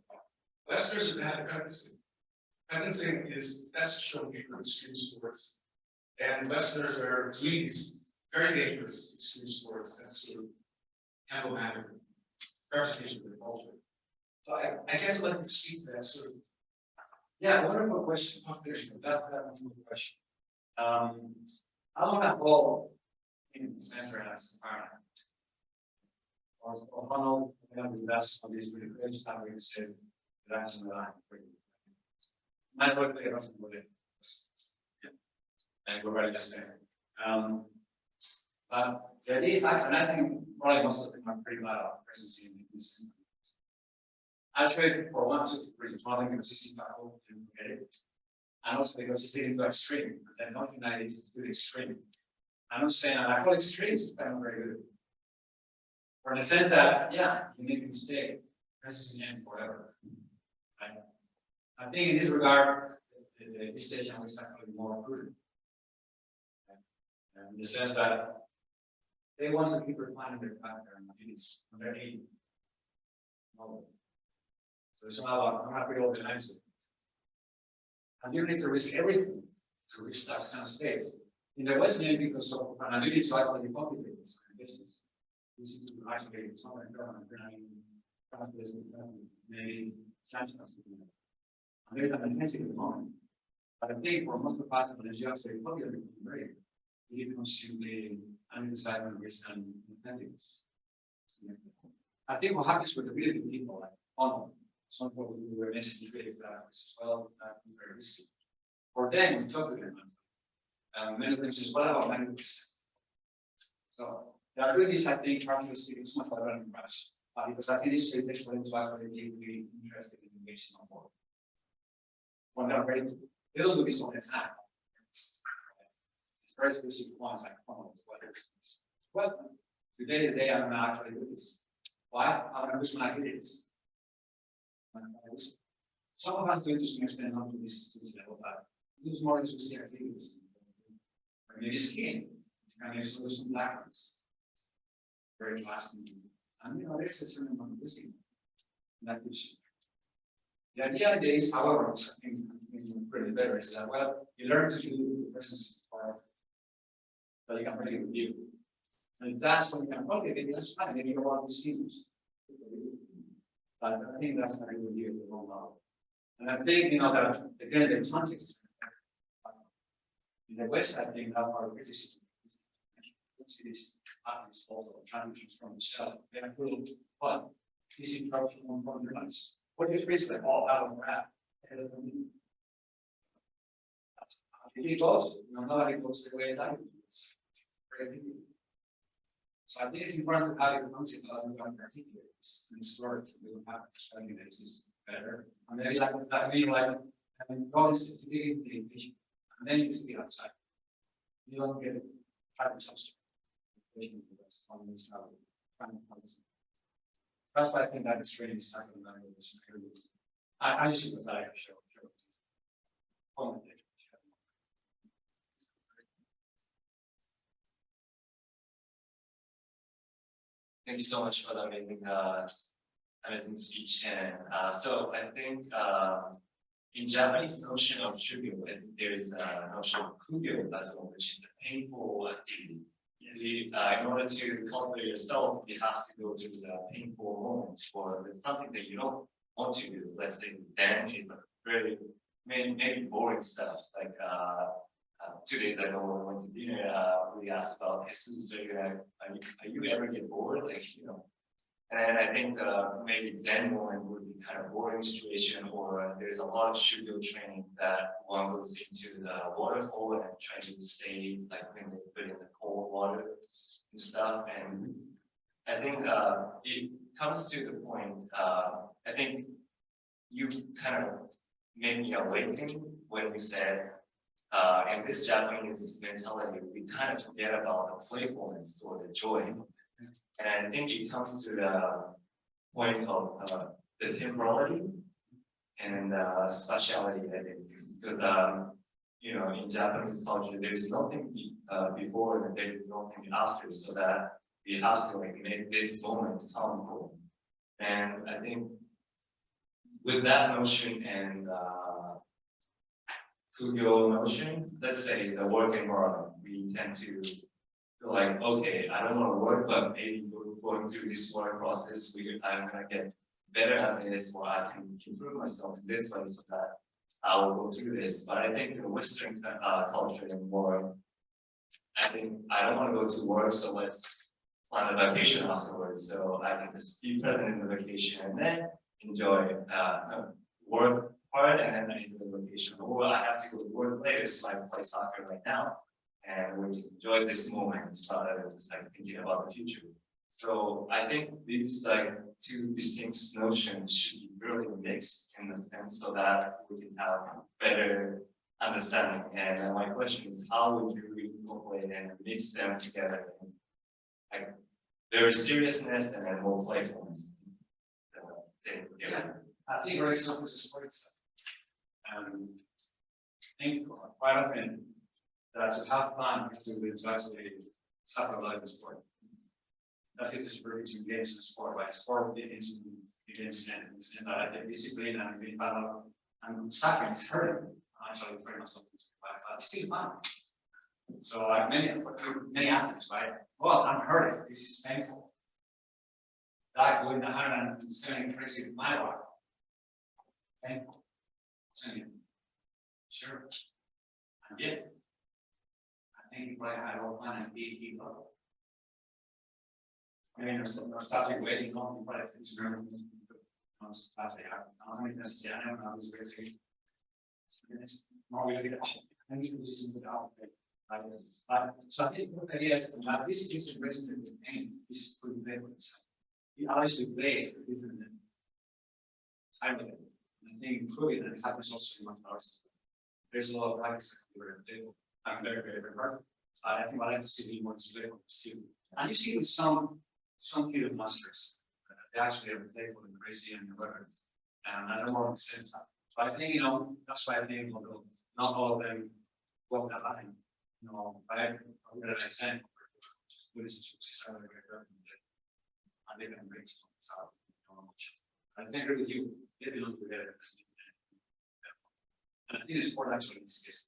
Westerners are bad at presencing. Presencing is best shown for extreme sports. And Westerners are doing these very dangerous extreme sports as sort of emblematic representation of their culture. So I guess I'd like to speak to that sort of. Yeah, wonderful question. That's a wonderful question. I don't have all in this answer as or funnel, the best of these really good stuff we say that actually nice work there, and we're ready to stay. But there is, and I think probably most of them are pretty bad at presencing in this. Actually, for one, just reasons, one thing because it's difficult to get it, and also because it's leading to extreme, and then nothing that is to do extreme. I'm not saying I call extremes is kind of very good. For in the sense that, yeah, you make a mistake, presencing and forever. Right? I think in this regard, the station was actually more prudent. In the sense that they want to keep refining their pattern units when they're eating. So it's not about I'm not really all the answer. And you need to risk everything to reach that kind of space. In the West, maybe because of an ability to actually populate this business. You see to actually somewhere in government, maybe Sanchez. And there's an intensity at the moment. But I think for most of us, when you actually populate it, you don't simply emphasize risk and incentives. I think what happens with the really good people, like some people who were necessarily that as well, very risky. For them, we talk to them. Many of them says, what about 90%? So that really is, I think, practically speaking, it's much better than crash. Because I think this takes for them to actually be really interested in engaging on board. When they're ready to, they don't do this all the time. It's very specific ones like funnels, what Today, I'm gonna actually do this. Why? I'm gonna use my ideas. Some of us do it to some extent, not to this level, but use more into the activities. Or maybe skiing. You can use some blackness. Very classic. And you know, this is certain amount of wisdom. That gives you. The idea is, however, which I think pretty better, is that, well, you learn to do the person's part, so you can really review. And that's when you can probably get that's fine, then you don't want to students. But I think that's not really review the wrong model. And I think, you know, that again, the context in the West, I think that our criticism is also trying to transform itself. They are little, but this interruption on compromise. What is basically all out of wrap? If it goes, nobody goes the way that is. So I think it's important to have a concept of articulate and storage. We will have showing that this is better. And maybe like that mean like having goals to dig into the vision. And then you see outside. You don't get type of substitute. That's why I think that is really second language. I just think that I show. Thank you so much for the amazing speech. And so I think in Japanese notion of shugyo, I think there is a notion of kugyo as well, which is the painful activity. In order to cultivate yourself, you have to go through the painful moments, or it's something that you don't want to do. Let's say then it's very maybe boring stuff. Like 2 days ago when we went to dinner, we asked about Jesús, are you ever get bored? Like, you know. And I think maybe Zen moment would be kind of boring situation, or there's a lot of shugyo training that one goes into the water hole and try to stay like when they put in the cold water and stuff. And I think it comes to the point, I think you kind of made me awaken when you said, in this Japanese mentality, we kind of forget about the playfulness or the joy. And I think it comes to the point of the temporality and spatiality, I think, because you know, in Japanese culture, there's nothing before and there's nothing after, so that we have to like make this moment comfortable. And I think with that notion and kugyo notion, let's say the work environment, we tend to feel like, okay, I don't want to work, but maybe going through this work process, I'm gonna get better at this, or I can improve myself in this way, so that I will go through this. But I think the Western culture and more, I think I don't want to go to work, so let's plan a vacation afterwards, so I can just be present in the vacation and then enjoy work part and then into the vacation. Or I have to go to work later, so I can play soccer right now, and we enjoy this moment rather than just like thinking about the future. So I think these like two distinct notions should be really mixed in the sense, so that we can have better understanding. And my question is, how would you incorporate and mix them together? Like very seriousness and then more playfulness. Yeah, I think very simple is sports. I think quite often that to have fun has to be actually suffer a lot of sport. That's it, is really to engage in sport, right? Sport begins and the discipline and being part and suffering is hurting. Actually, it's very much something, but it's still fun. So like many athletes, right? Well, I'm hurting. This is painful. That doing 170 crazy mile, painful. Sure. And yet, I think he probably had all fun and he loved it. I mean, nostalgic waiting on, but it's very how many times I know I was basically more we look at I need to listen without so I think what idea is that this is a resident pain, this could play with itself. It allows you to play for different I think improving that happens also in my class. There's a lot of practice that I'm very, very hard. I think I'd like to see the more split too. And you see with some theater masters, they actually are playful and crazy and whatever. And I don't know what sense that. But I think, that's why I think although not all of them walk that line. I what did I say? What is it? And they can bring some out. I think I agree with you, they belong together. And I think it's important actually in this case.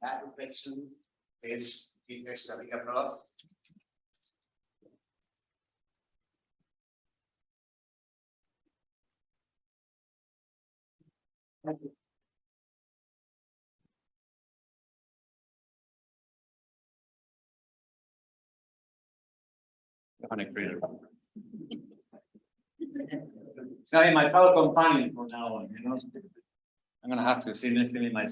That reflection is coming across. It's gonna be my telecom companion from now on, I'm gonna have to see this thing in my